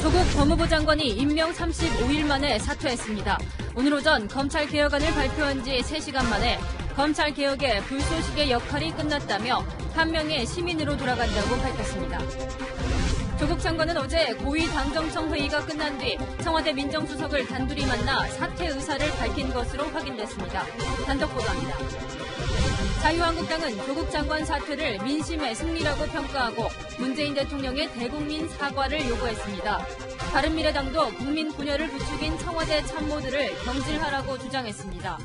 조국 법무부 장관이 임명 35일 만에 사퇴했습니다. 오늘 오전 검찰개혁안을 발표한 지 3시간 만에 검찰개혁의 불쏘시개 역할이 끝났다며 한 명의 시민으로 돌아간다고 밝혔습니다. 조국 장관은 어제 고위 당정청 회의가 끝난 뒤 청와대 민정수석을 단둘이 만나 사퇴 의사를 밝힌 것으로 확인됐습니다. 단독 보도합니다. 자유한국당은 조국 장관 사퇴를 민심의 승리라고 평가하고 문재인 대통령의 대국민 사과를 요구했습니다. 바른미래당도 국민 분열을 부추긴 청와대 참모들을 경질하라고 주장했습니다.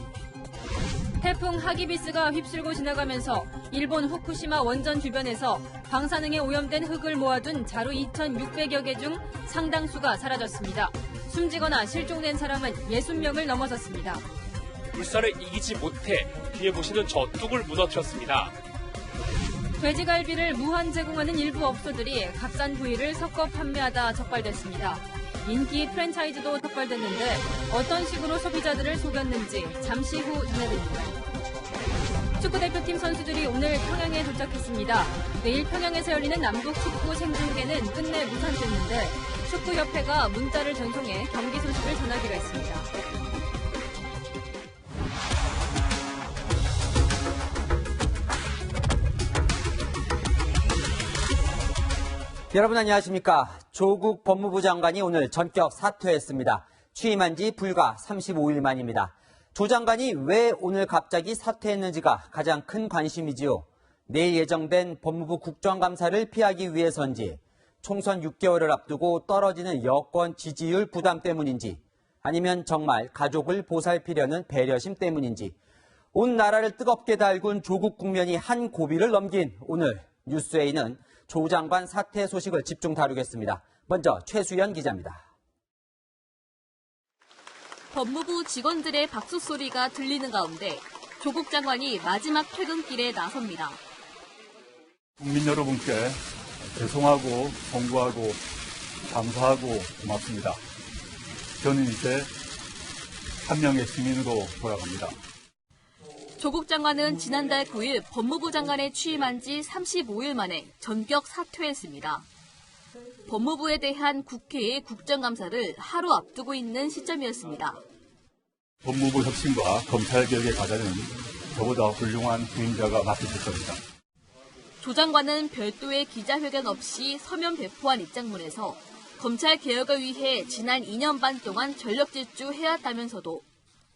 태풍 하기비스가 휩쓸고 지나가면서 일본 후쿠시마 원전 주변에서 방사능에 오염된 흙을 모아둔 자루 2,600여 개 중 상당수가 사라졌습니다. 숨지거나 실종된 사람은 60명을 넘어섰습니다. 물살을 이기지 못해 뒤에 보시는 저 뚝을 무너뜨렸습니다. 돼지갈비를 무한 제공하는 일부 업소들이 값싼 부위를 섞어 판매하다 적발됐습니다. 인기 프랜차이즈도 적발됐는데 어떤 식으로 소비자들을 속였는지 잠시 후 전해드립니다. 축구대표팀 선수들이 오늘 평양에 도착했습니다. 내일 평양에서 열리는 남북 축구 생중계는 끝내 무산됐는데 축구협회가 문자를 전송해 경기 소식을 전하기로 했습니다. 여러분 안녕하십니까. 조국 법무부 장관이 오늘 전격 사퇴했습니다. 취임한 지 불과 35일 만입니다. 조 장관이 왜 오늘 갑자기 사퇴했는지가 가장 큰 관심이지요. 내일 예정된 법무부 국정감사를 피하기 위해서인지, 총선 6개월을 앞두고 떨어지는 여권 지지율 부담 때문인지, 아니면 정말 가족을 보살피려는 배려심 때문인지, 온 나라를 뜨겁게 달군 조국 국면이 한 고비를 넘긴 오늘 뉴스에이는 조 장관 사퇴 소식을 집중 다루겠습니다. 먼저 최수연 기자입니다. 법무부 직원들의 박수 소리가 들리는 가운데 조국 장관이 마지막 퇴근길에 나섭니다. 국민 여러분께 죄송하고 송구하고 감사하고 고맙습니다. 저는 이제 한 명의 시민으로 돌아갑니다. 조국 장관은 지난달 9일 법무부 장관에 취임한 지 35일 만에 전격 사퇴했습니다. 법무부에 대한 국회의 국정감사를 하루 앞두고 있는 시점이었습니다. 법무부 혁신과 검찰개혁의 과제는 저보다 훌륭한 후임자가 맡으실 겁니다. 조 장관은 별도의 기자회견 없이 서면 배포한 입장문에서 검찰개혁을 위해 지난 2년 반 동안 전력 질주해왔다면서도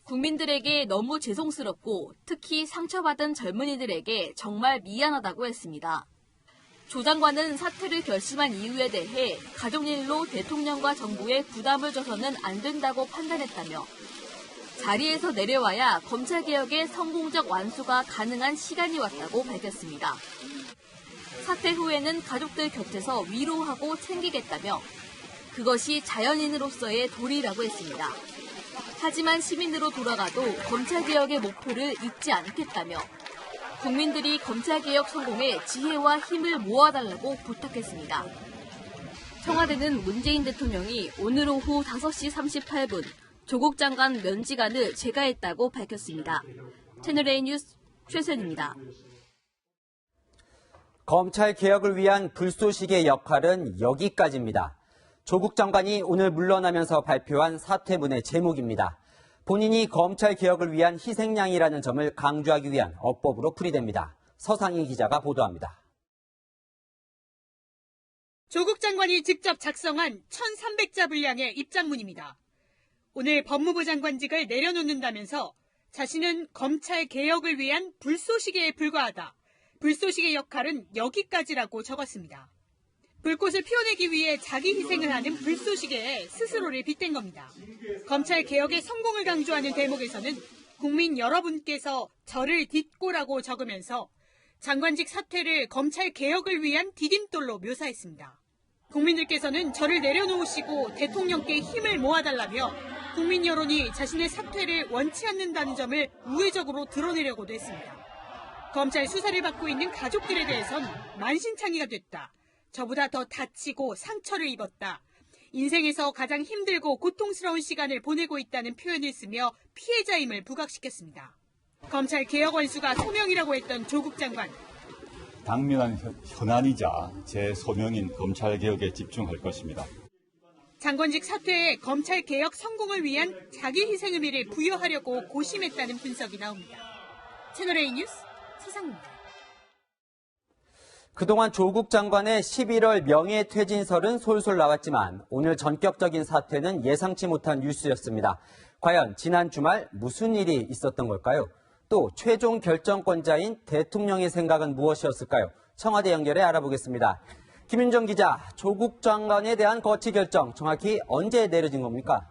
국민들에게 너무 죄송스럽고 특히 상처받은 젊은이들에게 정말 미안하다고 했습니다. 조 장관은 사퇴를 결심한 이유에 대해 가족 일로 대통령과 정부에 부담을 줘서는 안 된다고 판단했다며 자리에서 내려와야 검찰개혁의 성공적 완수가 가능한 시간이 왔다고 밝혔습니다. 사퇴 후에는 가족들 곁에서 위로하고 챙기겠다며 그것이 자연인으로서의 도리라고 했습니다. 하지만 시민으로 돌아가도 검찰개혁의 목표를 잊지 않겠다며 국민들이 검찰개혁 성공에 지혜와 힘을 모아달라고 부탁했습니다. 청와대는 문재인 대통령이 오늘 오후 5시 38분 조국 장관 면직안을 제거했다고 밝혔습니다. 채널A 뉴스 최선입니다. 검찰개혁을 위한 불쏘시개 역할은 여기까지입니다. 조국 장관이 오늘 물러나면서 발표한 사퇴문의 제목입니다. 본인이 검찰개혁을 위한 희생양이라는 점을 강조하기 위한 어법으로 풀이됩니다. 서상희 기자가 보도합니다. 조국 장관이 직접 작성한 1,300자 분량의 입장문입니다. 오늘 법무부 장관직을 내려놓는다면서 자신은 검찰개혁을 위한 불쏘시개에 불과하다. 불쏘시개 역할은 여기까지라고 적었습니다. 불꽃을 피워내기 위해 자기 희생을 하는 불쏘시개에 스스로를 빗댄 겁니다. 검찰개혁의 성공을 강조하는 대목에서는 국민 여러분께서 저를 딛고라고 적으면서 장관직 사퇴를 검찰개혁을 위한 디딤돌로 묘사했습니다. 국민들께서는 저를 내려놓으시고 대통령께 힘을 모아달라며 국민 여론이 자신의 사퇴를 원치 않는다는 점을 우회적으로 드러내려고도 했습니다. 검찰 수사를 받고 있는 가족들에 대해선 만신창이가 됐다. 저보다 더 다치고 상처를 입었다. 인생에서 가장 힘들고 고통스러운 시간을 보내고 있다는 표현을 쓰며 피해자임을 부각시켰습니다. 검찰 개혁 원수가 소명이라고 했던 조국 장관. 당면한 현안이자 제 소명인 검찰개혁에 집중할 것입니다. 장관직 사퇴에 검찰 개혁 성공을 위한 자기 희생 의미를 부여하려고 고심했다는 분석이 나옵니다. 채널A 뉴스 서상입니다. 그동안 조국 장관의 11월 명예퇴진설은 솔솔 나왔지만 오늘 전격적인 사퇴는 예상치 못한 뉴스였습니다. 과연 지난 주말 무슨 일이 있었던 걸까요? 또 최종 결정권자인 대통령의 생각은 무엇이었을까요? 청와대 연결해 알아보겠습니다. 김윤정 기자, 조국 장관에 대한 거취 결정 정확히 언제 내려진 겁니까?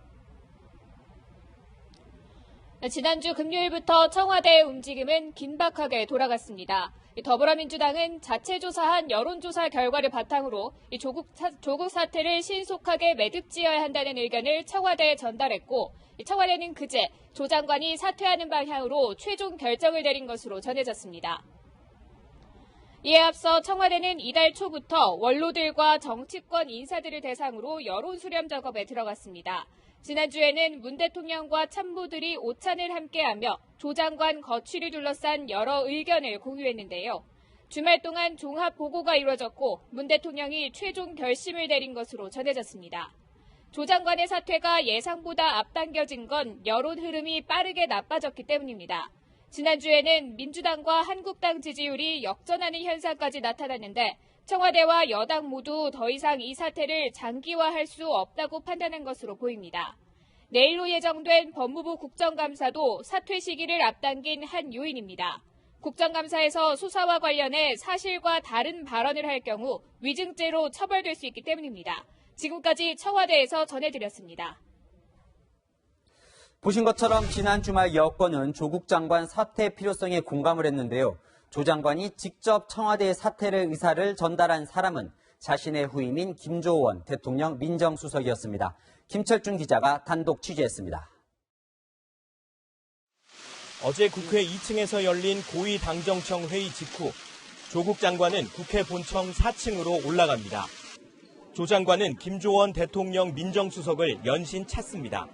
지난주 금요일부터 청와대의 움직임은 긴박하게 돌아갔습니다. 더불어민주당은 자체 조사한 여론조사 결과를 바탕으로 조국 사태를 신속하게 매듭지어야 한다는 의견을 청와대에 전달했고, 청와대는 그제 조 장관이 사퇴하는 방향으로 최종 결정을 내린 것으로 전해졌습니다. 이에 앞서 청와대는 이달 초부터 원로들과 정치권 인사들을 대상으로 여론 수렴 작업에 들어갔습니다. 지난주에는 문 대통령과 참모들이 오찬을 함께하며 조 장관 거취를 둘러싼 여러 의견을 공유했는데요. 주말 동안 종합 보고가 이루어졌고 문 대통령이 최종 결심을 내린 것으로 전해졌습니다. 조 장관의 사퇴가 예상보다 앞당겨진 건 여론 흐름이 빠르게 나빠졌기 때문입니다. 지난주에는 민주당과 한국당 지지율이 역전하는 현상까지 나타났는데 청와대와 여당 모두 더 이상 이 사태를 장기화할 수 없다고 판단한 것으로 보입니다. 내일로 예정된 법무부 국정감사도 사퇴 시기를 앞당긴 한 요인입니다. 국정감사에서 수사와 관련해 사실과 다른 발언을 할 경우 위증죄로 처벌될 수 있기 때문입니다. 지금까지 청와대에서 전해드렸습니다. 보신 것처럼 지난 주말 여권은 조국 장관 사퇴 필요성에 공감을 했는데요. 조 장관이 직접 청와대에 사퇴의 의사를 전달한 사람은 자신의 후임인 김조원 대통령 민정수석이었습니다. 김철중 기자가 단독 취재했습니다. 어제 국회 2층에서 열린 고위당정청 회의 직후 조국 장관은 국회 본청 4층으로 올라갑니다. 조 장관은 김조원 대통령 민정수석을 연신 찾습니다.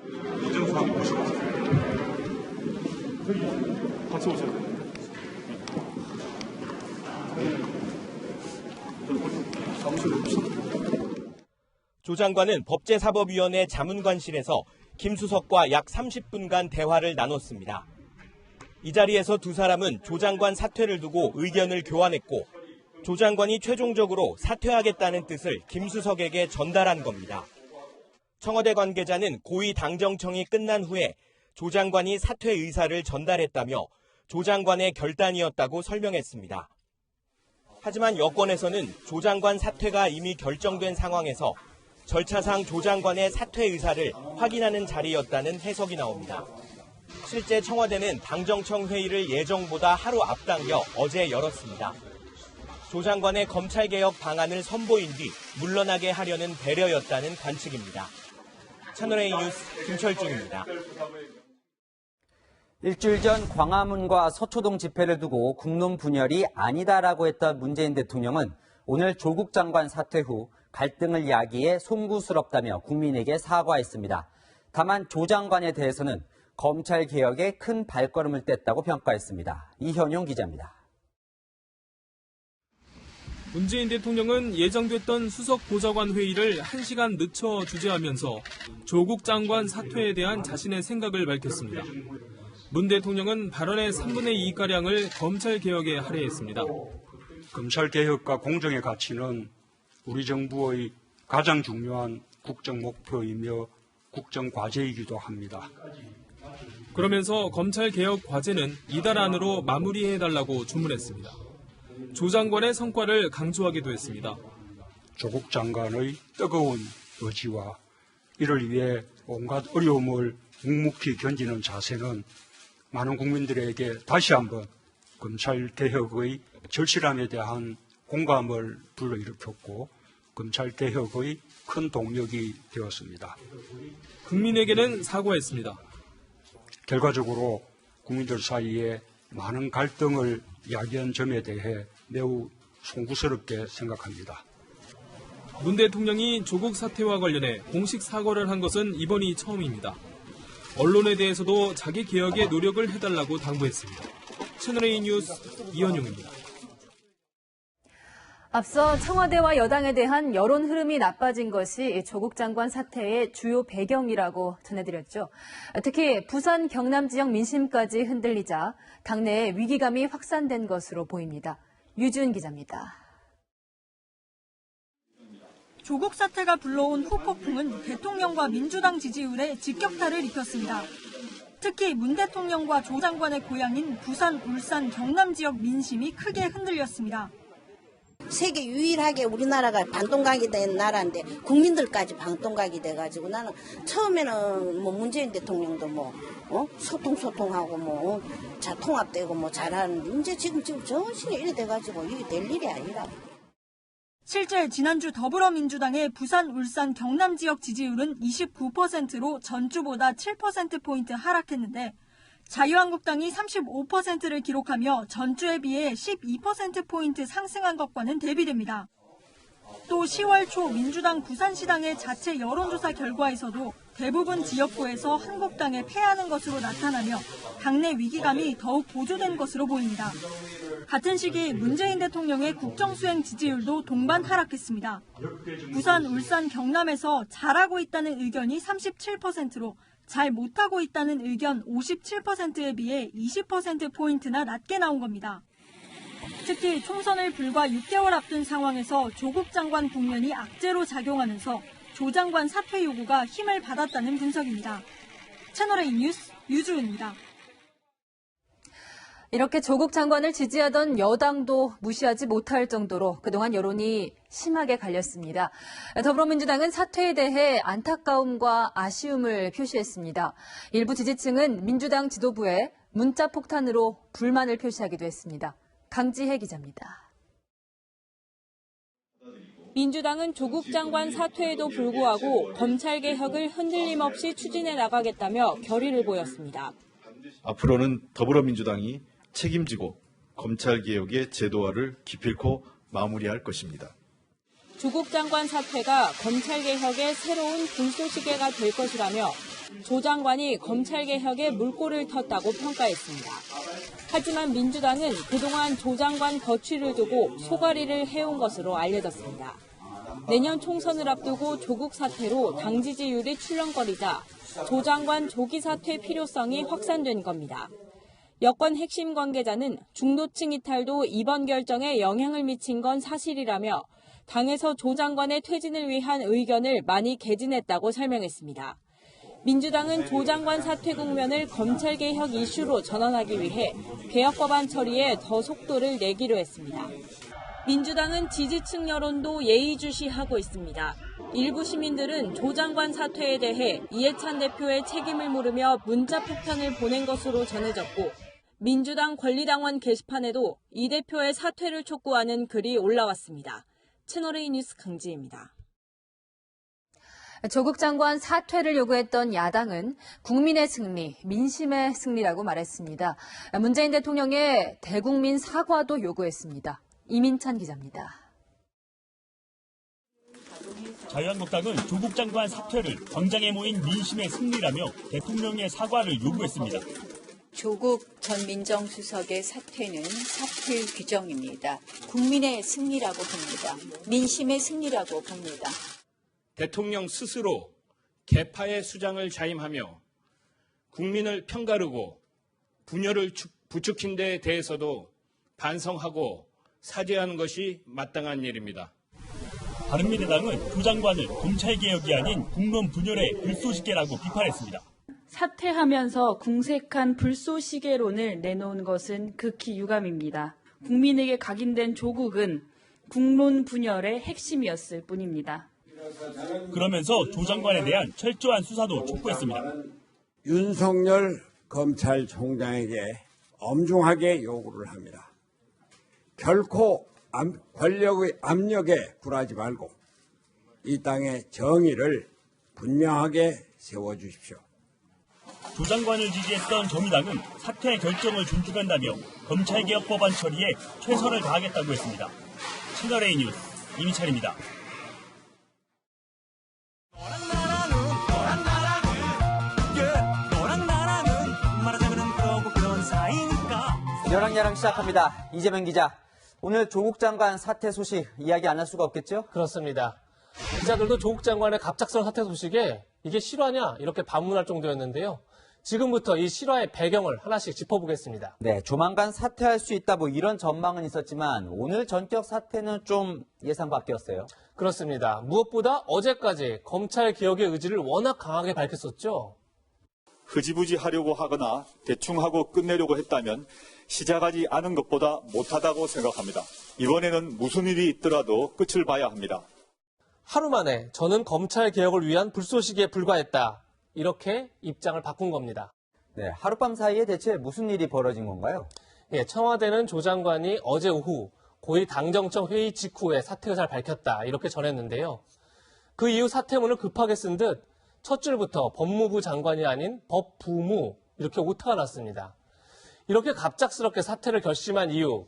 민정수석 모시고 같이 오세요. 조 장관은 법제사법위원회 자문관실에서 김 수석과 약 30분간 대화를 나눴습니다. 이 자리에서 두 사람은 조 장관 사퇴를 두고 의견을 교환했고 조 장관이 최종적으로 사퇴하겠다는 뜻을 김 수석에게 전달한 겁니다. 청와대 관계자는 고위 당정청이 끝난 후에 조 장관이 사퇴 의사를 전달했다며 조 장관의 결단이었다고 설명했습니다. 하지만 여권에서는 조 장관 사퇴가 이미 결정된 상황에서 절차상 조 장관의 사퇴 의사를 확인하는 자리였다는 해석이 나옵니다. 실제 청와대는 당정청 회의를 예정보다 하루 앞당겨 어제 열었습니다. 조 장관의 검찰개혁 방안을 선보인 뒤 물러나게 하려는 배려였다는 관측입니다. 채널A 뉴스 김철중입니다. 일주일 전 광화문과 서초동 집회를 두고 국론 분열이 아니다라고 했던 문재인 대통령은 오늘 조국 장관 사퇴 후 갈등을 야기해 송구스럽다며 국민에게 사과했습니다. 다만 조 장관에 대해서는 검찰개혁에 큰 발걸음을 뗐다고 평가했습니다. 이현용 기자입니다. 문재인 대통령은 예정됐던 수석 보좌관 회의를 1시간 늦춰 주재하면서 조국 장관 사퇴에 대한 자신의 생각을 밝혔습니다. 문 대통령은 발언의 3분의 2가량을 검찰개혁에 할애했습니다. 검찰개혁과 공정의 가치는 우리 정부의 가장 중요한 국정 목표이며 국정 과제이기도 합니다. 그러면서 검찰개혁 과제는 이달 안으로 마무리해달라고 주문했습니다. 조 장관의 성과를 강조하기도 했습니다. 조국 장관의 뜨거운 의지와 이를 위해 온갖 어려움을 묵묵히 견디는 자세는 많은 국민들에게 다시 한번 검찰개혁의 절실함에 대한 공감을 불러일으켰고 검찰개혁의 큰 동력이 되었습니다. 국민에게는 사과했습니다. 결과적으로 국민들 사이에 많은 갈등을 야기한 점에 대해 매우 송구스럽게 생각합니다. 문 대통령이 조국 사태와 관련해 공식 사과를 한 것은 이번이 처음입니다. 언론에 대해서도 자기 개혁에 노력을 해달라고 당부했습니다. 채널A 뉴스 이현용입니다. 앞서 청와대와 여당에 대한 여론 흐름이 나빠진 것이 조국 장관 사태의 주요 배경이라고 전해드렸죠. 특히 부산 경남 지역 민심까지 흔들리자 당내에 위기감이 확산된 것으로 보입니다. 유지은 기자입니다. 조국 사태가 불러온 후폭풍은 대통령과 민주당 지지율에 직격탄을 입혔습니다. 특히 문 대통령과 조 장관의 고향인 부산, 울산, 경남 지역 민심이 크게 흔들렸습니다. 세계 유일하게 우리나라가 반동각이 된 나라인데 국민들까지 반동각이 돼가지고 나는 처음에는 뭐 문재인 대통령도 소통하고 잘 통합되고 잘하는데 이제 지금 정신이 이래 돼가지고 이게 될 일이 아니라. 실제 지난주 더불어민주당의 부산, 울산, 경남 지역 지지율은 29%로 전주보다 7%포인트 하락했는데 자유한국당이 35%를 기록하며 전주에 비해 12%포인트 상승한 것과는 대비됩니다. 또 10월 초 민주당 부산시당의 자체 여론조사 결과에서도 대부분 지역구에서 한국당에 패하는 것으로 나타나며 당내 위기감이 더욱 고조된 것으로 보입니다. 같은 시기 문재인 대통령의 국정수행 지지율도 동반 하락했습니다. 부산, 울산, 경남에서 잘하고 있다는 의견이 37%로 잘 못하고 있다는 의견 57%에 비해 20%포인트나 낮게 나온 겁니다. 특히 총선을 불과 6개월 앞둔 상황에서 조국 장관 국면이 악재로 작용하면서 조 장관 사퇴 요구가 힘을 받았다는 분석입니다. 채널A 뉴스 유주은입니다. 이렇게 조국 장관을 지지하던 여당도 무시하지 못할 정도로 그동안 여론이 심하게 갈렸습니다. 더불어민주당은 사퇴에 대해 안타까움과 아쉬움을 표시했습니다. 일부 지지층은 민주당 지도부에 문자 폭탄으로 불만을 표시하기도 했습니다. 강지혜 기자입니다. 민주당은 조국 장관 사퇴에도 불구하고 검찰개혁을 흔들림 없이 추진해 나가겠다며 결의를 보였습니다. 앞으로는 더불어민주당이 책임지고 검찰개혁의 제도화를 기필코 마무리할 것입니다. 조국 장관 사퇴가 검찰개혁의 새로운 불쏘시개가 될 것이라며 조 장관이 검찰개혁에 물꼬를 텄다고 평가했습니다. 하지만 민주당은 그동안 조 장관 거취를 두고 소가리를 해온 것으로 알려졌습니다. 내년 총선을 앞두고 조국 사퇴로 당 지지율이 출렁거리자 조 장관 조기 사퇴 필요성이 확산된 겁니다. 여권 핵심 관계자는 중도층 이탈도 이번 결정에 영향을 미친 건 사실이라며 당에서 조 장관의 퇴진을 위한 의견을 많이 개진했다고 설명했습니다. 민주당은 조 장관 사퇴 국면을 검찰개혁 이슈로 전환하기 위해 개혁법안 처리에 더 속도를 내기로 했습니다. 민주당은 지지층 여론도 예의주시하고 있습니다. 일부 시민들은 조 장관 사퇴에 대해 이해찬 대표의 책임을 물으며 문자 폭탄을 보낸 것으로 전해졌고 민주당 권리당원 게시판에도 이 대표의 사퇴를 촉구하는 글이 올라왔습니다. 채널A 뉴스 강지혜입니다. 조국 장관 사퇴를 요구했던 야당은 국민의 승리, 민심의 승리라고 말했습니다. 문재인 대통령의 대국민 사과도 요구했습니다. 이민찬 기자입니다. 자유한국당은 조국 장관 사퇴를 광장에 모인 민심의 승리라며 대통령의 사과를 요구했습니다. 조국 전 민정수석의 사퇴는 사퇴 규정입니다. 국민의 승리라고 봅니다. 민심의 승리라고 봅니다. 대통령 스스로 개파의 수장을 자임하며 국민을 편가르고 분열을 부추긴 데 대해서도 반성하고 사죄하는 것이 마땅한 일입니다. 바른미래당은 조 장관을 검찰개혁이 아닌 국론 분열의 불쏘시개라고 비판했습니다. 사퇴하면서 궁색한 불쏘시개론을 내놓은 것은 극히 유감입니다. 국민에게 각인된 조국은 국론 분열의 핵심이었을 뿐입니다. 그러면서 조 장관에 대한 철저한 수사도 촉구했습니다. 윤석열 검찰총장에게 엄중하게 요구를 합니다. 결코 권력의 압력에 굴하지 말고 이 땅의 정의를 분명하게 세워주십시오. 조 장관을 지지했던 정의당은 사퇴 결정을 존중한다며 검찰개혁 법안 처리에 최선을 다하겠다고 했습니다. 채널A 뉴스 이미찬입니다. 여랑야랑 시작합니다. 이재명 기자. 오늘 조국 장관 사퇴 소식 이야기 안 할 수가 없겠죠? 그렇습니다. 기자들도 조국 장관의 갑작스러운 사퇴 소식에 이게 실화냐 이렇게 반문할 정도였는데요. 지금부터 이 실화의 배경을 하나씩 짚어보겠습니다. 네, 조만간 사퇴할 수 있다 이런 전망은 있었지만 오늘 전격 사퇴는 좀 예상 밖이었어요. 그렇습니다. 무엇보다 어제까지 검찰 개혁의 의지를 워낙 강하게 밝혔었죠. 흐지부지 하려고 하거나 대충 하고 끝내려고 했다면 시작하지 않은 것보다 못하다고 생각합니다. 이번에는 무슨 일이 있더라도 끝을 봐야 합니다. 하루 만에 저는 검찰 개혁을 위한 불쏘시개에 불과했다. 이렇게 입장을 바꾼 겁니다. 네, 하룻밤 사이에 대체 무슨 일이 벌어진 건가요? 예, 청와대는 조 장관이 어제 오후 고위 당정청 회의 직후에 사퇴 의사를 밝혔다. 이렇게 전했는데요. 그 이후 사퇴문을 급하게 쓴 듯 첫 줄부터 법무부 장관이 아닌 법부무 이렇게 오타가 났습니다. 이렇게 갑작스럽게 사퇴를 결심한 이유,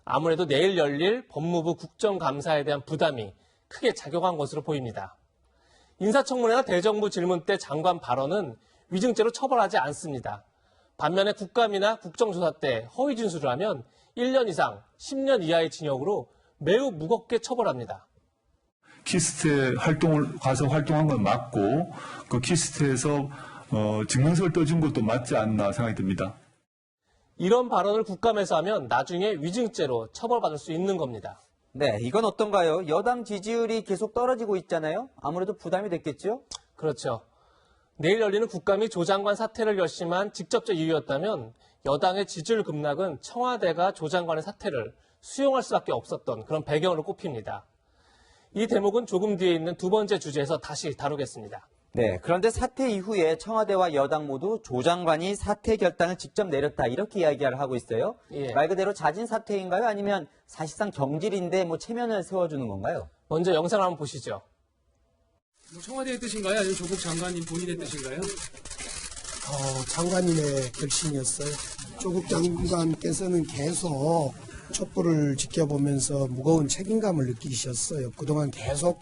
아무래도 내일 열릴 법무부 국정감사에 대한 부담이 크게 작용한 것으로 보입니다. 인사청문회나 대정부 질문 때 장관 발언은 위증죄로 처벌하지 않습니다. 반면에 국감이나 국정조사 때 허위 진술을 하면 1년 이상 10년 이하의 징역으로 매우 무겁게 처벌합니다. 키스트에 가서 활동한 건 맞고 그 키스트에서 증명서를 떠준 것도 맞지 않나 생각이 듭니다. 이런 발언을 국감에서 하면 나중에 위증죄로 처벌받을 수 있는 겁니다. 네, 이건 어떤가요? 여당 지지율이 계속 떨어지고 있잖아요. 아무래도 부담이 됐겠죠? 그렇죠. 내일 열리는 국감이 조 장관 사퇴를 결심한 직접적 이유였다면 여당의 지지율 급락은 청와대가 조 장관의 사퇴를 수용할 수밖에 없었던 그런 배경으로 꼽힙니다. 이 대목은 조금 뒤에 있는 두 번째 주제에서 다시 다루겠습니다. 네, 그런데 사퇴 이후에 청와대와 여당 모두 조 장관이 사퇴 결단을 직접 내렸다 이렇게 이야기를 하고 있어요. 예. 말 그대로 자진 사퇴인가요? 아니면 사실상 경질인데 체면을 세워주는 건가요? 먼저 영상을 한번 보시죠. 청와대의 뜻인가요? 아니면 조국 장관님 본인의 뜻인가요? 장관님의 결심이었어요. 조국 장관께서는 계속 촛불을 지켜보면서 무거운 책임감을 느끼셨어요. 그동안 계속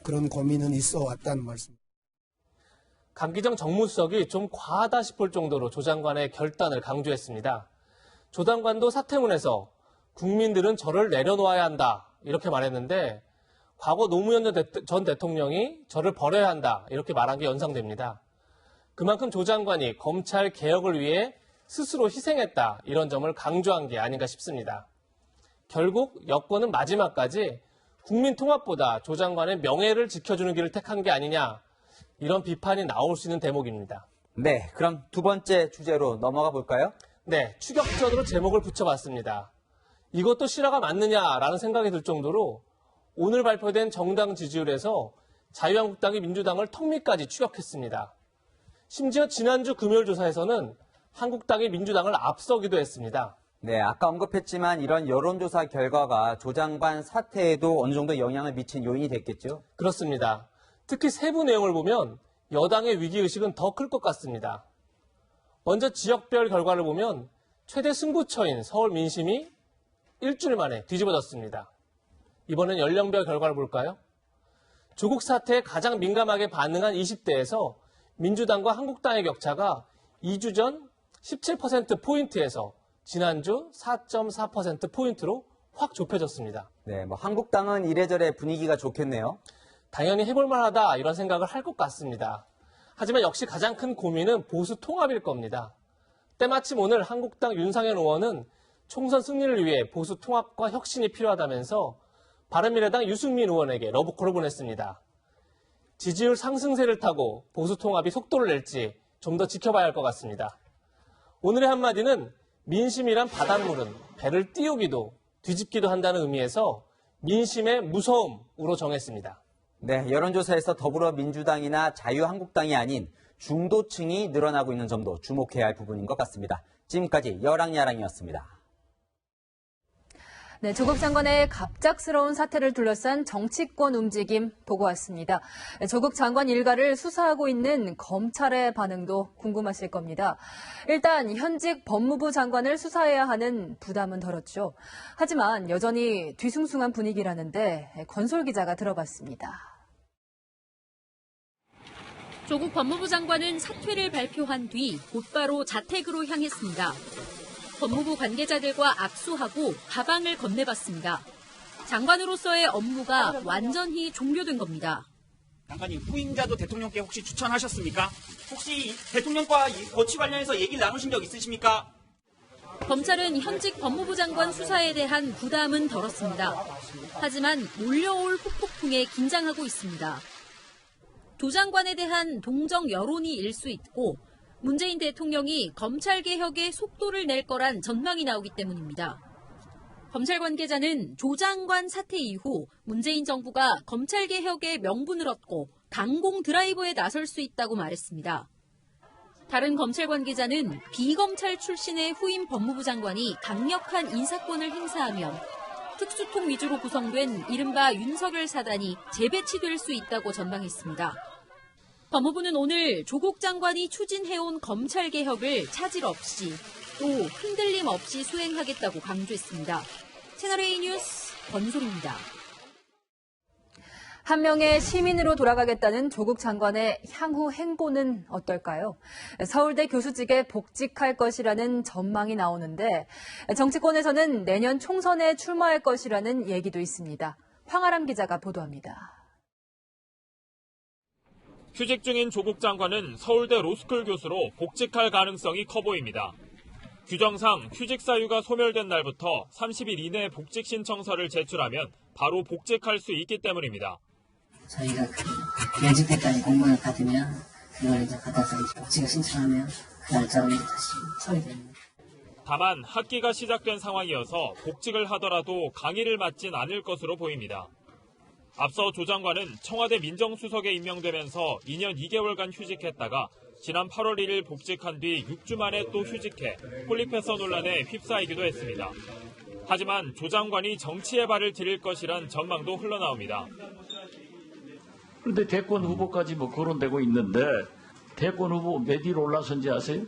그런 고민은 있어 왔다는 말씀. 강기정 정무수석이 좀 과하다 싶을 정도로 조 장관의 결단을 강조했습니다. 조 장관도 사퇴문에서 국민들은 저를 내려놓아야 한다 이렇게 말했는데 과거 노무현 전 대통령이 저를 버려야 한다 이렇게 말한 게 연상됩니다. 그만큼 조 장관이 검찰 개혁을 위해 스스로 희생했다 이런 점을 강조한 게 아닌가 싶습니다. 결국 여권은 마지막까지 국민 통합보다 조 장관의 명예를 지켜주는 길을 택한 게 아니냐 이런 비판이 나올 수 있는 대목입니다. 네, 그럼 두 번째 주제로 넘어가 볼까요? 네, 추격전으로 제목을 붙여봤습니다. 이것도 실화가 맞느냐라는 생각이 들 정도로 오늘 발표된 정당 지지율에서 자유한국당이 민주당을 턱밑까지 추격했습니다. 심지어 지난주 금요일 조사에서는 한국당이 민주당을 앞서기도 했습니다. 네, 아까 언급했지만 이런 여론조사 결과가 조 장관 사퇴에도 어느 정도 영향을 미친 요인이 됐겠죠? 그렇습니다. 특히 세부 내용을 보면 여당의 위기의식은 더 클 것 같습니다. 먼저 지역별 결과를 보면 최대 승부처인 서울 민심이 일주일 만에 뒤집어졌습니다. 이번엔 연령별 결과를 볼까요? 조국 사태에 가장 민감하게 반응한 20대에서 민주당과 한국당의 격차가 2주 전 17%포인트에서 지난주 4.4%포인트로 확 좁혀졌습니다. 네, 한국당은 이래저래 분위기가 좋겠네요. 당연히 해볼만하다 이런 생각을 할 것 같습니다. 하지만 역시 가장 큰 고민은 보수 통합일 겁니다. 때마침 오늘 한국당 윤상현 의원은 총선 승리를 위해 보수 통합과 혁신이 필요하다면서 바른미래당 유승민 의원에게 러브콜을 보냈습니다. 지지율 상승세를 타고 보수 통합이 속도를 낼지 좀 더 지켜봐야 할 것 같습니다. 오늘의 한마디는 민심이란 바닷물은 배를 띄우기도 뒤집기도 한다는 의미에서 민심의 무서움으로 정했습니다. 네, 여론조사에서 더불어민주당이나 자유한국당이 아닌 중도층이 늘어나고 있는 점도 주목해야 할 부분인 것 같습니다. 지금까지 여랑야랑이었습니다. 네, 조국 장관의 갑작스러운 사태를 둘러싼 정치권 움직임 보고 왔습니다. 조국 장관 일가를 수사하고 있는 검찰의 반응도 궁금하실 겁니다. 일단 현직 법무부 장관을 수사해야 하는 부담은 덜었죠. 하지만 여전히 뒤숭숭한 분위기라는데 건설 기자가 들어봤습니다. 조국 법무부 장관은 사퇴를 발표한 뒤 곧바로 자택으로 향했습니다. 법무부 관계자들과 악수하고 가방을 건네봤습니다. 장관으로서의 업무가 완전히 종료된 겁니다. 장관님, 후임자도 대통령께 혹시 추천하셨습니까? 혹시 대통령과 거취 관련해서 얘기를 나누신 적 있으십니까? 검찰은 현직 법무부 장관 수사에 대한 부담은 덜었습니다. 하지만 몰려올 후폭풍에 긴장하고 있습니다. 조 장관에 대한 동정 여론이 일 수 있고 문재인 대통령이 검찰개혁에 속도를 낼 거란 전망이 나오기 때문입니다. 검찰 관계자는 조 장관 사퇴 이후 문재인 정부가 검찰개혁의 명분을 얻고 강공 드라이브에 나설 수 있다고 말했습니다. 다른 검찰 관계자는 비검찰 출신의 후임 법무부 장관이 강력한 인사권을 행사하면 특수통 위주로 구성된 이른바 윤석열 사단이 재배치될 수 있다고 전망했습니다. 법무부는 오늘 조국 장관이 추진해온 검찰개혁을 차질 없이 또 흔들림 없이 수행하겠다고 강조했습니다. 채널A 뉴스 권솔입니다. 한 명의 시민으로 돌아가겠다는 조국 장관의 향후 행보는 어떨까요? 서울대 교수직에 복직할 것이라는 전망이 나오는데 정치권에서는 내년 총선에 출마할 것이라는 얘기도 있습니다. 황아람 기자가 보도합니다. 휴직 중인 조국 장관은 서울대 로스쿨 교수로 복직할 가능성이 커 보입니다. 규정상 휴직 사유가 소멸된 날부터 30일 이내에 복직 신청서를 제출하면 바로 복직할 수 있기 때문입니다. 저희가 면접 때까지 공문을 받으면 그걸 이제 받아서 복직을 신청하면 그 날짜로 다시 처리됩니다. 다만 학기가 시작된 상황이어서 복직을 하더라도 강의를 맡진 않을 것으로 보입니다. 앞서 조 장관은 청와대 민정수석에 임명되면서 2년 2개월간 휴직했다가 지난 8월 1일 복직한 뒤 6주 만에 또 휴직해 폴리페서 논란에 휩싸이기도 했습니다. 하지만 조 장관이 정치의 발을 들일 것이란 전망도 흘러나옵니다. 그런데 대권 후보까지 거론되고 있는데 대권 후보 몇 위로 올라선지 아세요?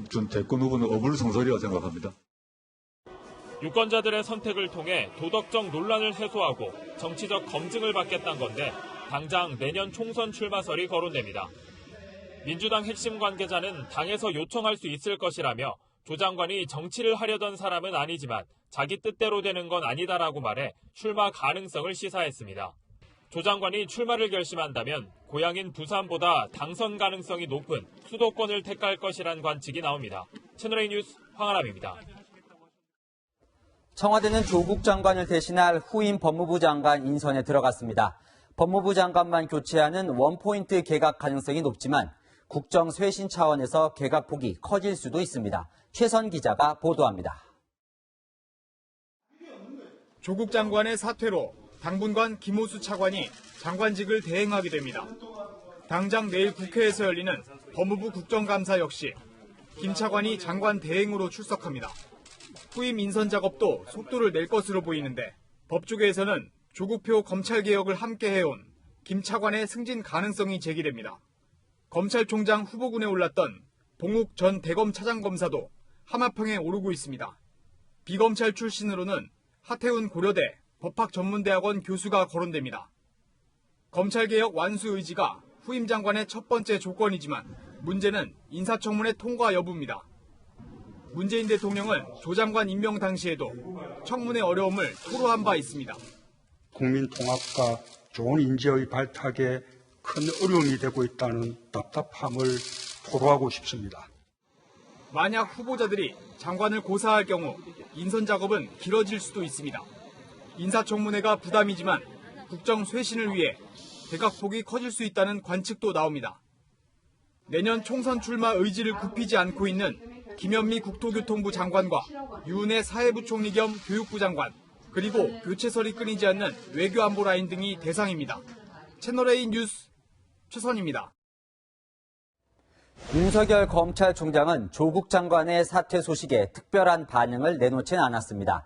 전 대권 후보는 어불성설이라고 생각합니다. 유권자들의 선택을 통해 도덕적 논란을 해소하고 정치적 검증을 받겠다는 건데 당장 내년 총선 출마설이 거론됩니다. 민주당 핵심 관계자는 당에서 요청할 수 있을 것이라며 조 장관이 정치를 하려던 사람은 아니지만 자기 뜻대로 되는 건 아니다라고 말해 출마 가능성을 시사했습니다. 조 장관이 출마를 결심한다면 고향인 부산보다 당선 가능성이 높은 수도권을 택할 것이란 관측이 나옵니다. 채널A 뉴스 황아람입니다. 청와대는 조국 장관을 대신할 후임 법무부 장관 인선에 들어갔습니다. 법무부 장관만 교체하는 원포인트 개각 가능성이 높지만 국정 쇄신 차원에서 개각폭이 커질 수도 있습니다. 최선 기자가 보도합니다. 조국 장관의 사퇴로 당분간 김호수 차관이 장관직을 대행하게 됩니다. 당장 내일 국회에서 열리는 법무부 국정감사 역시 김 차관이 장관 대행으로 출석합니다. 후임 인선 작업도 속도를 낼 것으로 보이는데 법조계에서는 조국표 검찰개혁을 함께 해온 김 차관의 승진 가능성이 제기됩니다. 검찰총장 후보군에 올랐던 봉욱 전 대검 차장검사도 하마평에 오르고 있습니다. 비검찰 출신으로는 하태훈 고려대 법학전문대학원 교수가 거론됩니다. 검찰개혁 완수 의지가 후임 장관의 첫 번째 조건이지만 문제는 인사청문회 통과 여부입니다. 문재인 대통령은 조 장관 임명 당시에도 청문회 어려움을 토로한 바 있습니다. 국민 통합과 좋은 인재의 발탁에 큰 어려움이 되고 있다는 답답함을 토로하고 싶습니다. 만약 후보자들이 장관을 고사할 경우 인선 작업은 길어질 수도 있습니다. 인사청문회가 부담이지만 국정 쇄신을 위해 개각폭이 커질 수 있다는 관측도 나옵니다. 내년 총선 출마 의지를 굽히지 않고 있는 김현미 국토교통부 장관과 유은혜 사회부총리 겸 교육부 장관, 그리고 교체설이 끊이지 않는 외교안보 라인 등이 대상입니다. 채널A 뉴스 최선입니다. 윤석열 검찰총장은 조국 장관의 사퇴 소식에 특별한 반응을 내놓지는 않았습니다.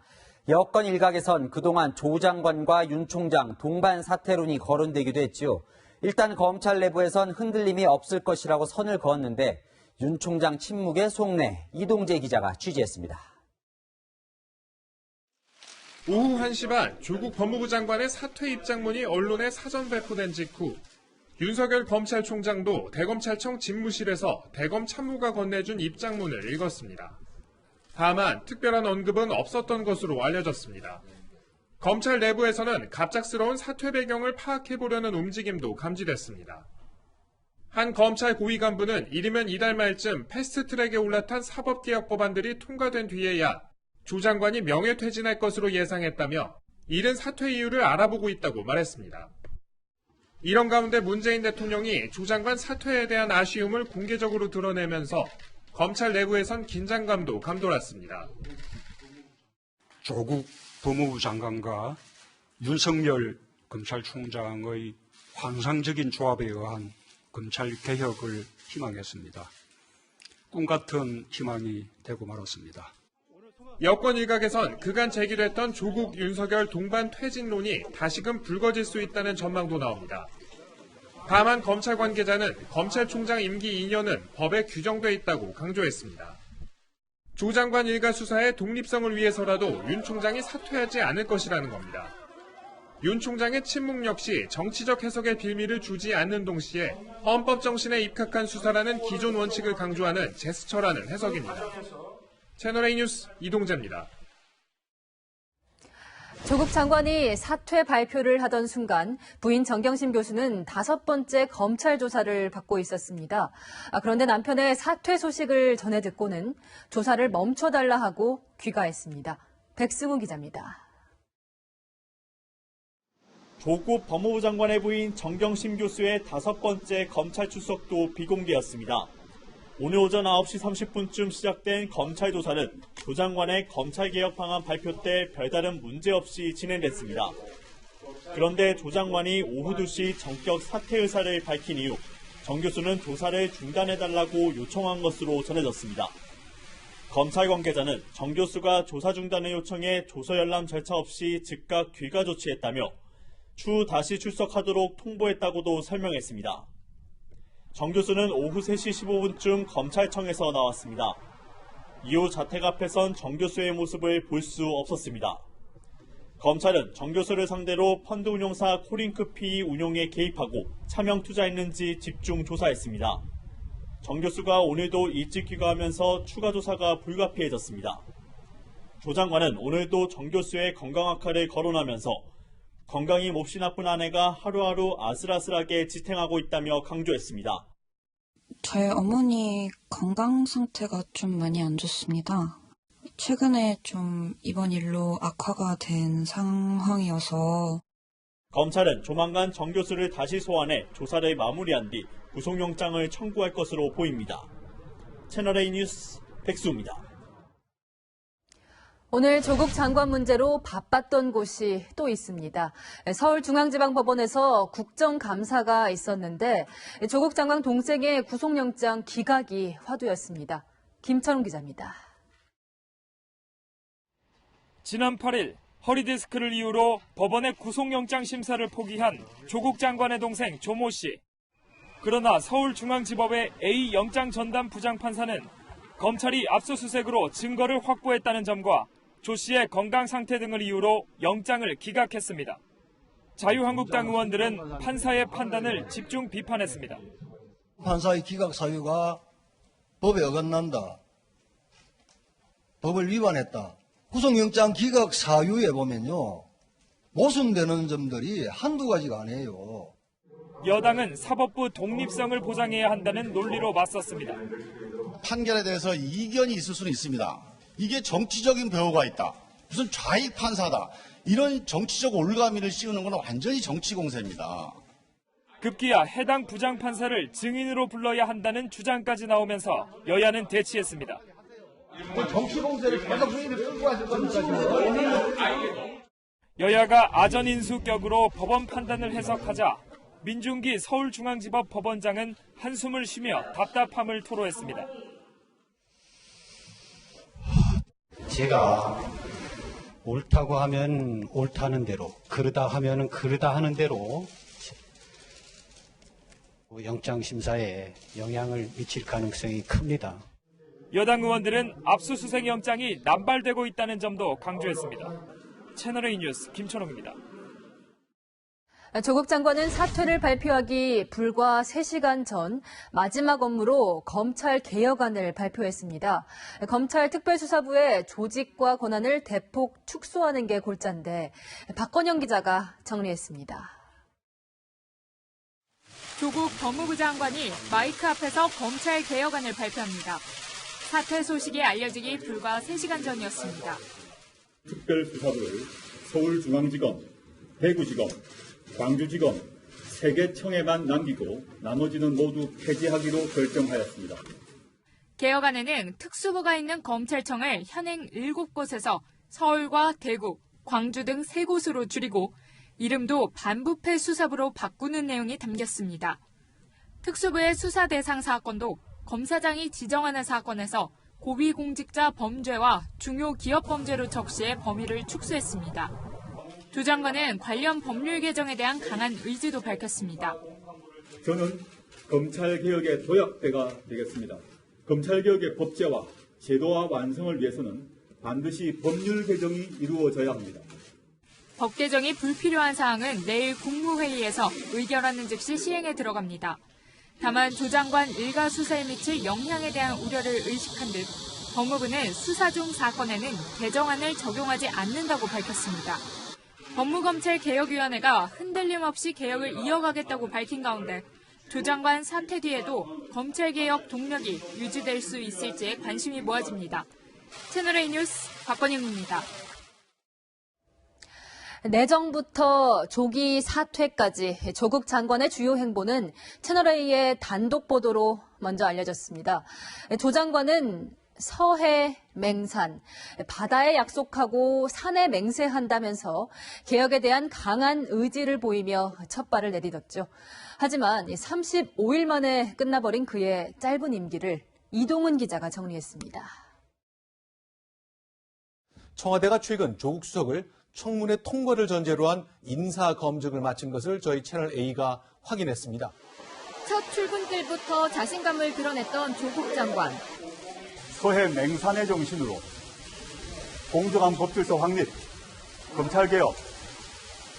여권 일각에선 그동안 조 장관과 윤 총장 동반 사퇴론이 거론되기도 했죠. 일단 검찰 내부에선 흔들림이 없을 것이라고 선을 그었는데 윤 총장 침묵의 속내 이동재 기자가 취재했습니다. 오후 1시 반 조국 법무부 장관의 사퇴 입장문이 언론에 사전 배포된 직후 윤석열 검찰총장도 대검찰청 집무실에서 대검 참모가 건네준 입장문을 읽었습니다. 다만 특별한 언급은 없었던 것으로 알려졌습니다. 검찰 내부에서는 갑작스러운 사퇴 배경을 파악해보려는 움직임도 감지됐습니다. 한 검찰 고위 간부는 이르면 이달 말쯤 패스트트랙에 올라탄 사법개혁 법안들이 통과된 뒤에야 조 장관이 명예퇴진할 것으로 예상했다며 이른 사퇴 이유를 알아보고 있다고 말했습니다. 이런 가운데 문재인 대통령이 조 장관 사퇴에 대한 아쉬움을 공개적으로 드러내면서 검찰 내부에선 긴장감도 감돌았습니다. 조국 법무부 장관과 윤석열 검찰총장의 환상적인 조합에 의한 검찰 개혁을 희망했습니다. 꿈같은 희망이 되고 말았습니다. 여권 일각에선 그간 제기됐던 조국 윤석열 동반 퇴진론이 다시금 불거질 수 있다는 전망도 나옵니다. 다만 검찰 관계자는 검찰총장 임기 2년은 법에 규정돼 있다고 강조했습니다. 조 장관 일가 수사의 독립성을 위해서라도 윤 총장이 사퇴하지 않을 것이라는 겁니다. 윤 총장의 침묵 역시 정치적 해석의 빌미를 주지 않는 동시에 헌법 정신에 입각한 수사라는 기존 원칙을 강조하는 제스처라는 해석입니다. 채널A 뉴스 이동재입니다. 조국 장관이 사퇴 발표를 하던 순간 부인 정경심 교수는 5번째 검찰 조사를 받고 있었습니다. 그런데 남편의 사퇴 소식을 전해 듣고는 조사를 멈춰달라 하고 귀가했습니다. 백승우 기자입니다. 조국 법무부 장관의 부인 정경심 교수의 5번째 검찰 출석도 비공개였습니다. 오늘 오전 9시 30분쯤 시작된 검찰 조사는 조 장관의 검찰개혁 방안 발표 때 별다른 문제 없이 진행됐습니다. 그런데 조 장관이 오후 2시 전격 사퇴 의사를 밝힌 이후 정 교수는 조사를 중단해달라고 요청한 것으로 전해졌습니다. 검찰 관계자는 정 교수가 조사 중단을 요청해 조서 열람 절차 없이 즉각 귀가 조치했다며 추후 다시 출석하도록 통보했다고도 설명했습니다. 정 교수는 오후 3시 15분쯤 검찰청에서 나왔습니다. 이후 자택 앞에선 정 교수의 모습을 볼 수 없었습니다. 검찰은 정 교수를 상대로 펀드 운용사 코링크피 운용에 개입하고 차명 투자했는지 집중 조사했습니다. 정 교수가 오늘도 일찍 귀가하면서 추가 조사가 불가피해졌습니다. 조 장관은 오늘도 정 교수의 건강 악화를 거론하면서 건강이 몹시 나쁜 아내가 하루하루 아슬아슬하게 지탱하고 있다며 강조했습니다. 저희 어머니 건강 상태가 좀 많이 안 좋습니다. 최근에 좀 이번 일로 악화가 된 상황이어서 검찰은 조만간 정 교수를 다시 소환해 조사를 마무리한 뒤 구속영장을 청구할 것으로 보입니다. 채널A 뉴스 백수입니다. 오늘 조국 장관 문제로 바빴던 곳이 또 있습니다. 서울중앙지방법원에서 국정감사가 있었는데 조국 장관 동생의 구속영장 기각이 화두였습니다. 김철웅 기자입니다. 지난 8일 허리디스크를 이유로 법원의 구속영장 심사를 포기한 조국 장관의 동생 조모 씨. 그러나 서울중앙지법의 A 영장 전담 부장판사는 검찰이 압수수색으로 증거를 확보했다는 점과 조 씨의 건강 상태 등을 이유로 영장을 기각했습니다. 자유한국당 의원들은 판사의 판단을 집중 비판했습니다. 판사의 기각 사유가 법에 어긋난다. 법을 위반했다. 구속영장 기각 사유에 보면요. 모순되는 점들이 한두 가지가 아니에요. 여당은 사법부 독립성을 보장해야 한다는 논리로 맞섰습니다. 판결에 대해서 이견이 있을 수는 있습니다. 이게 정치적인 배후가 있다. 무슨 좌익 판사다. 이런 정치적 올가미를 씌우는 건 완전히 정치 공세입니다. 급기야 해당 부장판사를 증인으로 불러야 한다는 주장까지 나오면서 여야는 대치했습니다. 정치 공세를 계속 후임에 끌고 가실 겁니까? 여야가 아전인수격으로 법원 판단을 해석하자 민중기 서울중앙지법 법원장은 한숨을 쉬며 답답함을 토로했습니다. 제가 옳다고 하면 옳다는 대로, 그러다 하면 그러다 하는 대로 영장 심사에 영향을 미칠 가능성이 큽니다. 여당 의원들은 압수수색 영장이 남발되고 있다는 점도 강조했습니다. 채널A 뉴스 김철웅입니다. 조국 장관은 사퇴를 발표하기 불과 3시간 전 마지막 업무로 검찰 개혁안을 발표했습니다. 검찰 특별수사부의 조직과 권한을 대폭 축소하는 게 골자인데 박건영 기자가 정리했습니다. 조국 법무부 장관이 마이크 앞에서 검찰 개혁안을 발표합니다. 사퇴 소식이 알려지기 불과 3시간 전이었습니다. 특별수사부를 서울중앙지검, 대구지검, 광주지검 3개 청에만 남기고 나머지는 모두 폐지하기로 결정하였습니다. 개혁안에는 특수부가 있는 검찰청을 현행 7곳에서 서울과 대구, 광주 등 3곳으로 줄이고 이름도 반부패 수사부로 바꾸는 내용이 담겼습니다. 특수부의 수사 대상 사건도 검사장이 지정하는 사건에서 고위공직자 범죄와 중요 기업 범죄로 적시해 범위를 축소했습니다. 조 장관은 관련 법률 개정에 대한 강한 의지도 밝혔습니다. 저는 검찰개혁의 도약대가 되겠습니다. 검찰개혁의 법제화, 제도화 완성을 위해서는 반드시 법률 개정이 이루어져야 합니다. 법 개정이 불필요한 사항은 내일 국무회의에서 의결하는 즉시 시행에 들어갑니다. 다만 조 장관 일가 수사에 미칠 영향에 대한 우려를 의식한 듯 법무부는 수사 중 사건에는 개정안을 적용하지 않는다고 밝혔습니다. 법무검찰개혁위원회가 흔들림 없이 개혁을 이어가겠다고 밝힌 가운데 조 장관 사퇴 뒤에도 검찰개혁 동력이 유지될 수 있을지에 관심이 모아집니다. 채널A 뉴스 박건영입니다. 내정부터 조기 사퇴까지 조국 장관의 주요 행보는 채널A의 단독 보도로 먼저 알려졌습니다. 조 장관은 서해 맹산, 바다에 약속하고 산에 맹세한다면서 개혁에 대한 강한 의지를 보이며 첫 발을 내딛었죠. 하지만 35일 만에 끝나버린 그의 짧은 임기를 이동훈 기자가 정리했습니다. 청와대가 최근 조국 수석을 청문회 통과를 전제로 한 인사검증을 마친 것을 저희 채널A가 확인했습니다. 첫 출근길부터 자신감을 드러냈던 조국 장관. 서해 맹산의 정신으로 공정한 법질서 확립, 검찰개혁,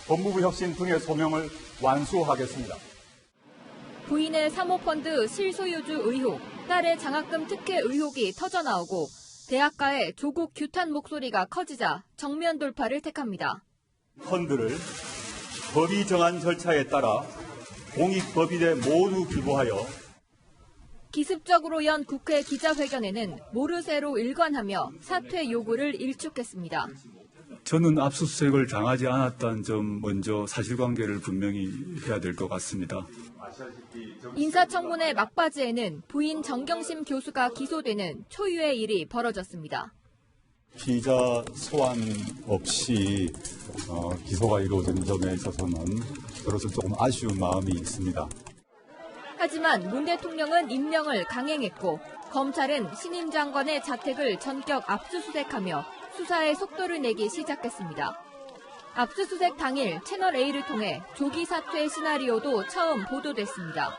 법무부 혁신 등의 소명을 완수하겠습니다. 부인의 사모펀드 실소유주 의혹, 딸의 장학금 특혜 의혹이 터져나오고 대학가의 조국 규탄 목소리가 커지자 정면 돌파를 택합니다. 펀드를 법이 정한 절차에 따라 공익법인에 모두 기부하여 기습적으로 연 국회 기자회견에는 모르쇠로 일관하며 사퇴 요구를 일축했습니다. 저는 압수수색을 당하지 않았다는 점 먼저 사실관계를 분명히 해야 될 것 같습니다. 인사청문회 막바지에는 부인 정경심 교수가 기소되는 초유의 일이 벌어졌습니다. 피의자 소환 없이 기소가 이루어진 점에 있어서는 저로서 조금 아쉬운 마음이 있습니다. 하지만 문 대통령은 임명을 강행했고 검찰은 신임 장관의 자택을 전격 압수수색하며 수사에 속도를 내기 시작했습니다. 압수수색 당일 채널A를 통해 조기 사퇴 시나리오도 처음 보도됐습니다.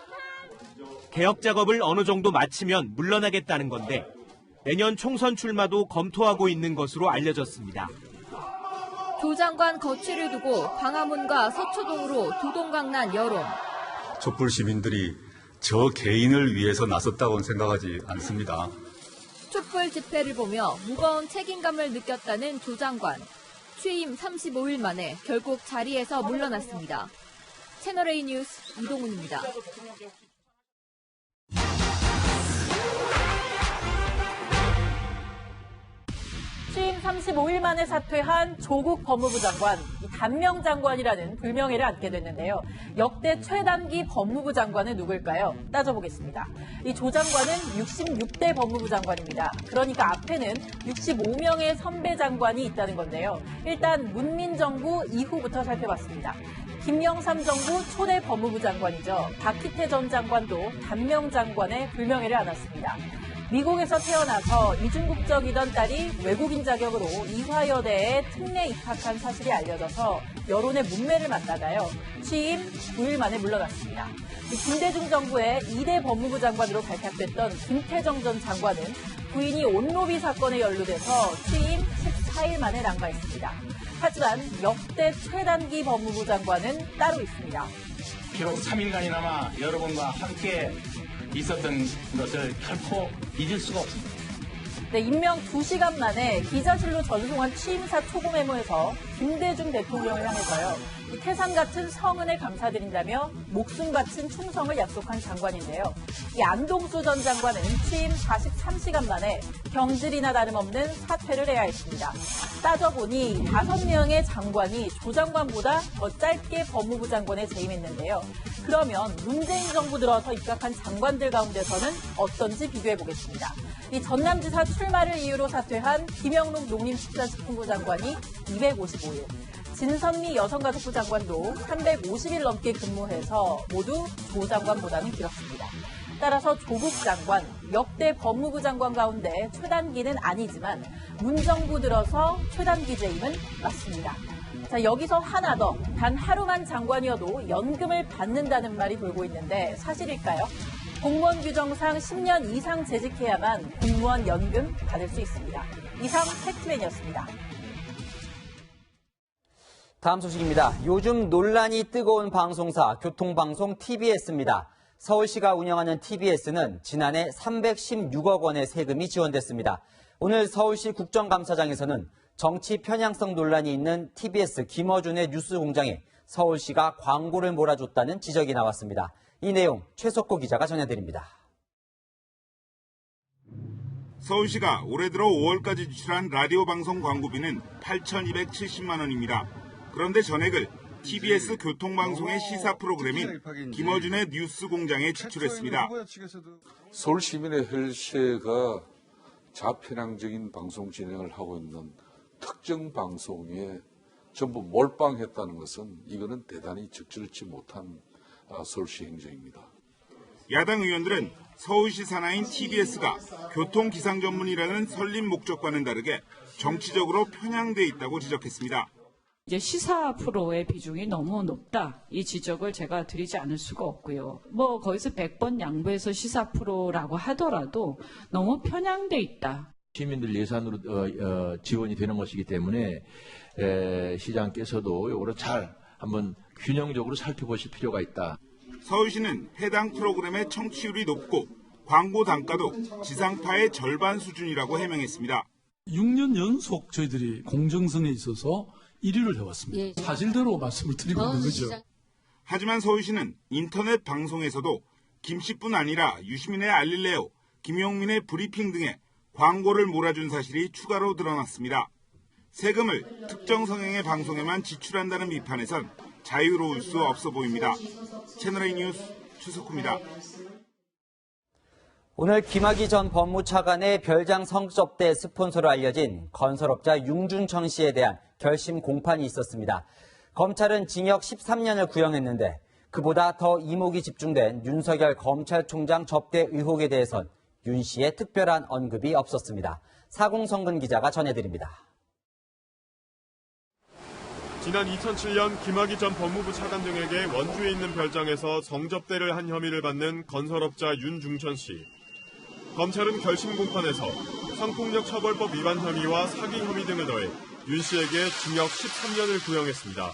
개혁 작업을 어느 정도 마치면 물러나겠다는 건데 내년 총선 출마도 검토하고 있는 것으로 알려졌습니다. 조 장관 거취를 두고 광화문과 서초동으로 두동강난 여론. 촛불 시민들이 저 개인을 위해서 나섰다고는 생각하지 않습니다. 촛불 집회를 보며 무거운 책임감을 느꼈다는 조 장관. 취임 35일 만에 결국 자리에서 물러났습니다. 채널A 뉴스 이동훈입니다. 취임 35일 만에 사퇴한 조국 법무부 장관, 단명 장관이라는 불명예를 안게 됐는데요. 역대 최단기 법무부 장관은 누굴까요? 따져보겠습니다. 이 조 장관은 66대 법무부 장관입니다. 그러니까 앞에는 65명의 선배 장관이 있다는 건데요. 일단 문민정부 이후부터 살펴봤습니다. 김영삼 정부 초대 법무부 장관이죠. 박희태 전 장관도 단명 장관의 불명예를 안았습니다. 미국에서 태어나서 이중국적이던 딸이 외국인 자격으로 이화여대에 특례 입학한 사실이 알려져서 여론의 문매를 만나다요. 취임 9일 만에 물러났습니다. 김대중 정부의 2대 법무부 장관으로 발탁됐던 김태정 전 장관은 부인이 온로비 사건에 연루돼서 취임 14일 만에 난가했습니다. 하지만 역대 최단기 법무부 장관은 따로 있습니다. 비록 3일간이나마 여러분과 함께 있었던 것을 결코 잊을 수가 없습니다. 네, 임명 2시간 만에 기자실로 전송한 취임사 초고 메모에서 김대중 대통령을 향해서요. 이 태산 같은 성은을 감사드린다며 목숨 바친 충성을 약속한 장관인데요. 이 안동수 전 장관은 취임 43시간 만에 경질이나 다름없는 사퇴를 해야 했습니다. 따져보니 5명의 장관이 조 장관보다 더 짧게 법무부 장관에 재임했는데요. 그러면 문재인 정부 들어서 입각한 장관들 가운데서는 어떤지 비교해보겠습니다. 이 전남지사 출마를 이유로 사퇴한 김영록 농림축산식품부 장관이 255일, 진선미 여성가족부 장관도 350일 넘게 근무해서 모두 조 장관보다는 길었습니다. 따라서 조국 장관, 역대 법무부 장관 가운데 최단기는 아니지만 문정부 들어서 최단기 재임은 맞습니다. 자, 여기서 하나 더, 단 하루만 장관이어도 연금을 받는다는 말이 돌고 있는데 사실일까요? 공무원 규정상 10년 이상 재직해야만 공무원 연금 받을 수 있습니다. 이상 팩트맨이었습니다. 다음 소식입니다. 요즘 논란이 뜨거운 방송사 교통방송 TBS입니다. 서울시가 운영하는 TBS는 지난해 316억 원의 세금이 지원됐습니다. 오늘 서울시 국정감사장에서는 정치 편향성 논란이 있는 TBS 김어준의 뉴스공장에 서울시가 광고를 몰아줬다는 지적이 나왔습니다. 이 내용 최석호 기자가 전해드립니다. 서울시가 올해 들어 5월까지 지출한 라디오 방송 광고비는 8,270만 원입니다. 그런데 전액을 TBS 교통방송의 시사 프로그램인 김어준의 뉴스공장에 지출했습니다. 서울 시민의 혈세가 자편향적인 방송 진행을 하고 있는 특정 방송에 전부 몰빵했다는 것은 이거는 대단히 적절치 못한 서울시 행정입니다. 야당 의원들은 서울시 산하인 TBS가 교통기상 전문이라는 설립 목적과는 다르게 정치적으로 편향돼 있다고 지적했습니다. 이제 시사 프로의 비중이 너무 높다. 이 지적을 제가 드리지 않을 수가 없고요. 거기서 100번 양보해서 시사 프로라고 하더라도 너무 편향돼 있다. 시민들 예산으로 지원이 되는 것이기 때문에 시장께서도 이거를 잘 한번 균형적으로 살펴보실 필요가 있다. 서울시는 해당 프로그램의 청취율이 높고 광고 단가도 지상파의 절반 수준이라고 해명했습니다. 6년 연속 저희들이 공정성에 있어서 1위를 해왔습니다. 사실대로 말씀을 드리고 있는 거죠. 하지만 서울시는 인터넷 방송에서도 김씨뿐 아니라 유시민의 알릴레오, 김용민의 브리핑 등의 광고를 몰아준 사실이 추가로 드러났습니다. 세금을 특정 성향의 방송에만 지출한다는 비판에선 자유로울 수 없어 보입니다. 채널A 뉴스 최석호입니다. 오늘 김학의 전 법무차관의 별장 성접대 스폰서로 알려진 건설업자 융준천 씨에 대한 결심 공판이 있었습니다. 검찰은 징역 13년을 구형했는데 그보다 더 이목이 집중된 윤석열 검찰총장 접대 의혹에 대해선 윤 씨의 특별한 언급이 없었습니다. 사공성근 기자가 전해드립니다. 지난 2007년 김학의 전 법무부 차관 등에게 원주에 있는 별장에서 성접대를 한 혐의를 받는 건설업자 윤중천 씨. 검찰은 결심 공판에서 성폭력 처벌법 위반 혐의와 사기 혐의 등을 더해 윤 씨에게 징역 13년을 구형했습니다.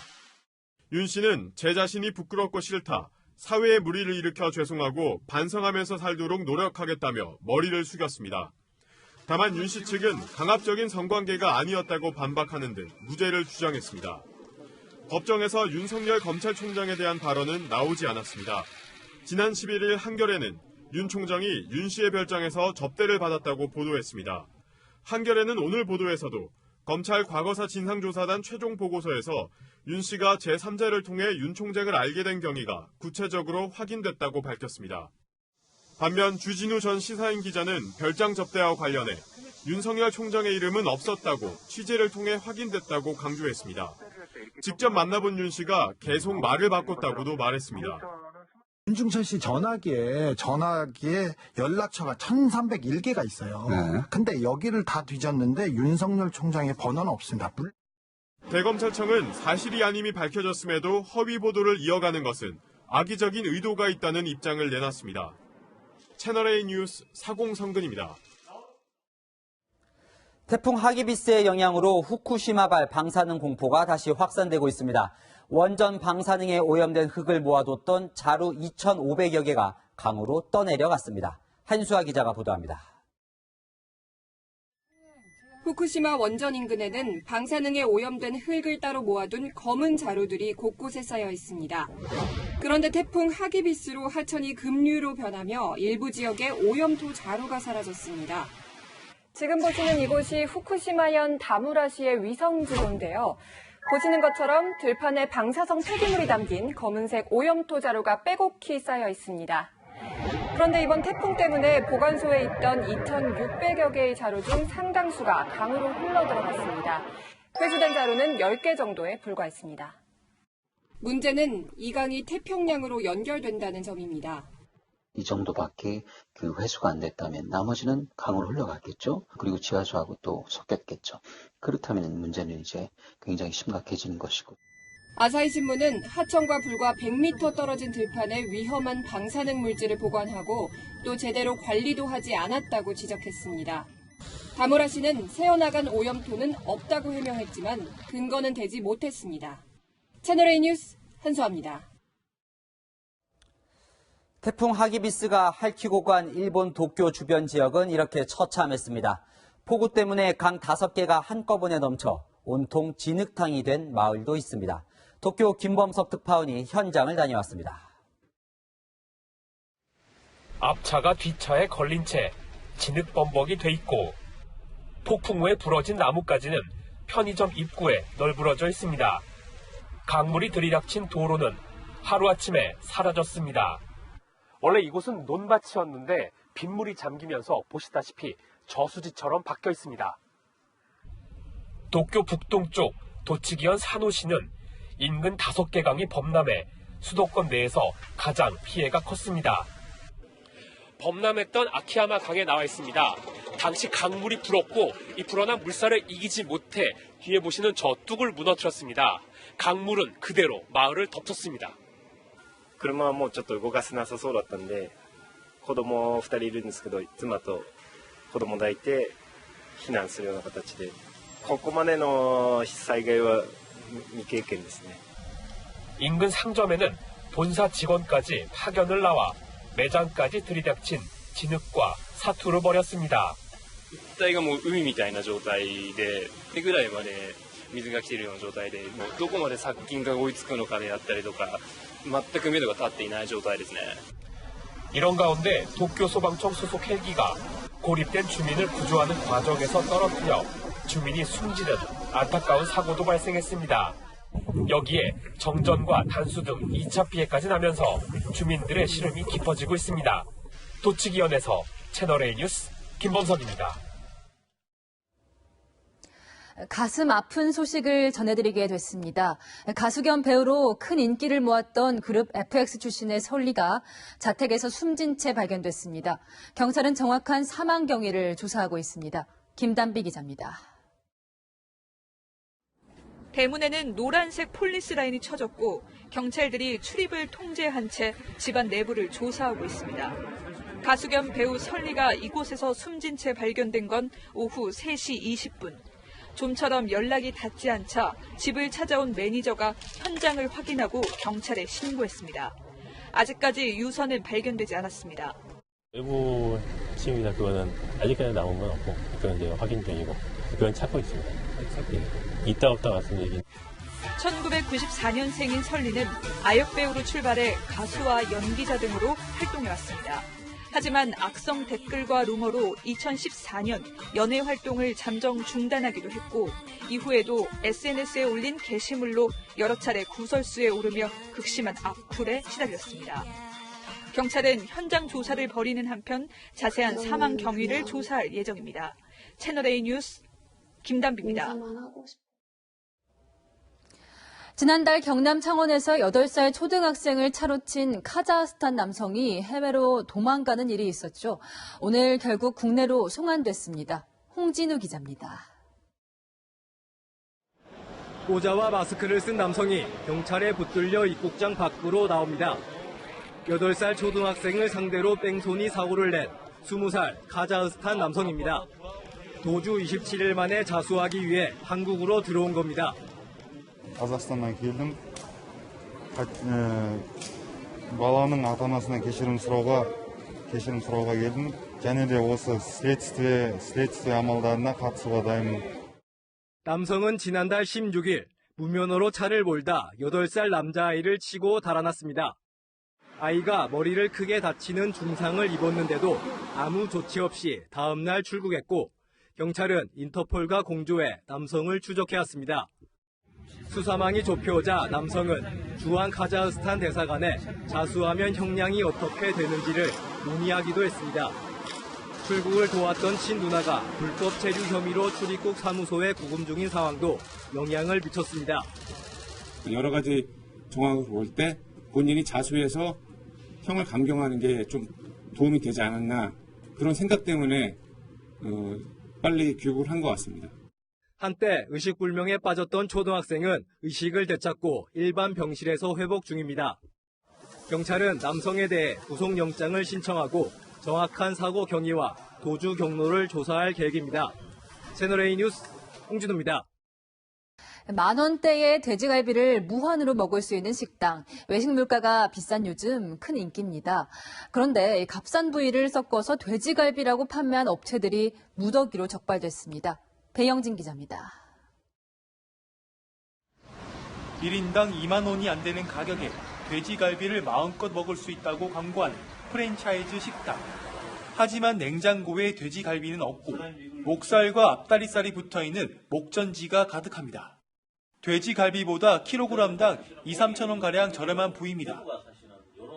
윤 씨는 제 자신이 부끄럽고 싫다, 사회에 무리를 일으켜 죄송하고 반성하면서 살도록 노력하겠다며 머리를 숙였습니다. 다만 윤 씨 측은 강압적인 성관계가 아니었다고 반박하는 등 무죄를 주장했습니다. 법정에서 윤석열 검찰총장에 대한 발언은 나오지 않았습니다. 지난 11일 한겨레는 윤 총장이 윤 씨의 별장에서 접대를 받았다고 보도했습니다. 한겨레는 오늘 보도에서도 검찰 과거사 진상조사단 최종 보고서에서 윤 씨가 제3자를 통해 윤 총장을 알게 된 경위가 구체적으로 확인됐다고 밝혔습니다. 반면 주진우 전 시사인 기자는 별장 접대와 관련해 윤석열 총장의 이름은 없었다고 취재를 통해 확인됐다고 강조했습니다. 직접 만나본 윤 씨가 계속 말을 바꿨다고도 말했습니다. 윤중천 씨 전화기에 연락처가 1301개가 있어요. 근데 여기를 다 뒤졌는데 윤석열 총장의 번호는 없습니다. 대검찰청은 사실이 아님이 밝혀졌음에도 허위 보도를 이어가는 것은 악의적인 의도가 있다는 입장을 내놨습니다. 채널A 뉴스 사공성근입니다. 태풍 하기비스의 영향으로 후쿠시마발 방사능 공포가 다시 확산되고 있습니다. 원전 방사능에 오염된 흙을 모아뒀던 자루 2,500여 개가 강으로 떠내려갔습니다. 한수아 기자가 보도합니다. 후쿠시마 원전 인근에는 방사능에 오염된 흙을 따로 모아둔 검은 자루들이 곳곳에 쌓여 있습니다. 그런데 태풍 하기비스로 하천이 급류로 변하며 일부 지역에 오염토 자루가 사라졌습니다. 지금 보시는 이곳이 후쿠시마현 다무라시의 위성지도인데요. 보시는 것처럼 들판에 방사성 폐기물이 담긴 검은색 오염토 자루가 빼곡히 쌓여 있습니다. 그런데 이번 태풍 때문에 보관소에 있던 2,600여 개의 자루 중 상당수가 강으로 흘러들어갔습니다. 회수된 자루는 10개 정도에 불과했습니다. 문제는 이 강이 태평양으로 연결된다는 점입니다. 이 정도밖에 그 회수가 안 됐다면 나머지는 강으로 흘러갔겠죠. 그리고 지하수하고 또 섞였겠죠. 그렇다면 문제는 이제 굉장히 심각해지는 것이고. 아사히 신문은 하천과 불과 100m 떨어진 들판에 위험한 방사능 물질을 보관하고 또 제대로 관리도 하지 않았다고 지적했습니다. 다무라시는 새어나간 오염토는 없다고 해명했지만 근거는 되지 못했습니다. 채널A 뉴스 한수아입니다. 태풍 하기비스가 핥히고 간 일본 도쿄 주변 지역은 이렇게 처참했습니다. 폭우 때문에 강 5개가 한꺼번에 넘쳐 온통 진흙탕이 된 마을도 있습니다. 도쿄 김범석 특파원이 현장을 다녀왔습니다. 앞차가 뒷차에 걸린 채 진흙범벅이 돼 있고 폭풍 후에 부러진 나무까지는 편의점 입구에 널브러져 있습니다. 강물이 들이닥친 도로는 하루아침에 사라졌습니다. 원래 이곳은 논밭이었는데 빗물이 잠기면서 보시다시피 저수지처럼 바뀌어 있습니다. 도쿄 북동쪽 도치기현 사노시는 인근 5개 강이 범람해 수도권 내에서 가장 피해가 컸습니다. 범람했던 아키야마 강에 나와 있습니다. 당시 강물이 불었고 이 불어난 물살을 이기지 못해 뒤에 보시는 저 뚝을 무너뜨렸습니다. 강물은 그대로 마을을 덮쳤습니다. 車はもうちょっと動かせなさそうだったんで、子供2人いるんですけど、妻と子供抱いて避難するような形で、ここまでの災害は未経験ですね。 인근 상점에는 본사 직원까지 파견을 나와 매장까지 들이닥친 진흙과 사투를 벌였습니다. 一帯がもう海みたいな状態で、手ぐらいまで水が来ているような状態で、もうどこまで殺菌が追いつくのかであったりとか、全く目処が立っていない状態ですね。 이런 가운데 도쿄 소방청 소속 헬기가 고립된 주민을 구조하는 과정에서 떨어뜨려 주민이 숨지는 안타까운 사고도 발생했습니다. 여기에 정전과 단수 등 2차 피해까지 나면서 주민들의 시름이 깊어지고 있습니다. 도치기현에서 채널A 뉴스 김범석입니다. 가슴 아픈 소식을 전해드리게 됐습니다. 가수 겸 배우로 큰 인기를 모았던 그룹 FX 출신의 설리가 자택에서 숨진 채 발견됐습니다. 경찰은 정확한 사망 경위를 조사하고 있습니다. 김단비 기자입니다. 대문에는 노란색 폴리스 라인이 쳐졌고 경찰들이 출입을 통제한 채 집안 내부를 조사하고 있습니다. 가수 겸 배우 설리가 이곳에서 숨진 채 발견된 건 오후 3시 20분. 좀처럼 연락이 닿지 않자 집을 찾아온 매니저가 현장을 확인하고 경찰에 신고했습니다. 아직까지 유서는 발견되지 않았습니다. 외부 침입이나 그거는 아직까지 나온 건 없고 그건 이제 확인 중이고 그건 찾고 있습니다. 있다 없다 말씀드리긴. 1994년생인 설리는 아역 배우로 출발해 가수와 연기자 등으로 활동해왔습니다. 하지만 악성 댓글과 루머로 2014년 연애 활동을 잠정 중단하기도 했고 이후에도 SNS에 올린 게시물로 여러 차례 구설수에 오르며 극심한 악플에 시달렸습니다. 경찰은 현장 조사를 벌이는 한편 자세한 사망 경위를 조사할 예정입니다. 채널A 뉴스 김단비입니다. 지난달 경남 창원에서 8살 초등학생을 차로 친 카자흐스탄 남성이 해외로 도망가는 일이 있었죠. 오늘 결국 국내로 송환됐습니다. 홍진우 기자입니다. 모자와 마스크를 쓴 남성이 경찰에 붙들려 입국장 밖으로 나옵니다. 8살 초등학생을 상대로 뺑소니 사고를 낸 20살 카자흐스탄 남성입니다. 도주 27일 만에 자수하기 위해 한국으로 들어온 겁니다. Қазақстаннан келдім. Баланың ата-анасынан кешірім сұрауға келдім. және де осы следствие амалдарына қатысу가 дайынмын. 남성은 지난달 16일 무면허로 차를 몰다 8살 남자아이를 치고 달아났습니다. 아이가 머리를 크게 다치는 중상을 입었는데도 아무 조치 없이 다음 날 출국했고 경찰은 인터폴과 공조해 남성을 추적해왔습니다. 수사망이 좁혀오자 남성은 주한 카자흐스탄 대사관에 자수하면 형량이 어떻게 되는지를 문의하기도 했습니다. 출국을 도왔던 친누나가 불법 체류 혐의로 출입국 사무소에 구금 중인 상황도 영향을 미쳤습니다. 여러 가지 정황을 볼 때 본인이 자수해서 형을 감경하는 게 좀 도움이 되지 않았나 그런 생각 때문에 빨리 귀국을 한 것 같습니다. 한때 의식불명에 빠졌던 초등학생은 의식을 되찾고 일반 병실에서 회복 중입니다. 경찰은 남성에 대해 구속영장을 신청하고 정확한 사고 경위와 도주 경로를 조사할 계획입니다. 채널A 뉴스 홍진호입니다. 만 원대의 돼지갈비를 무한으로 먹을 수 있는 식당. 외식 물가가 비싼 요즘 큰 인기입니다. 그런데 값싼 부위를 섞어서 돼지갈비라고 판매한 업체들이 무더기로 적발됐습니다. 배영진 기자입니다. 1인당 2만 원이 안 되는 가격에 돼지갈비를 마음껏 먹을 수 있다고 광고하는 프랜차이즈 식당. 하지만 냉장고에 돼지갈비는 없고 목살과 앞다리살이 붙어있는 목전지가 가득합니다. 돼지갈비보다 킬로그램당 2, 3천 원가량 저렴한 부위입니다.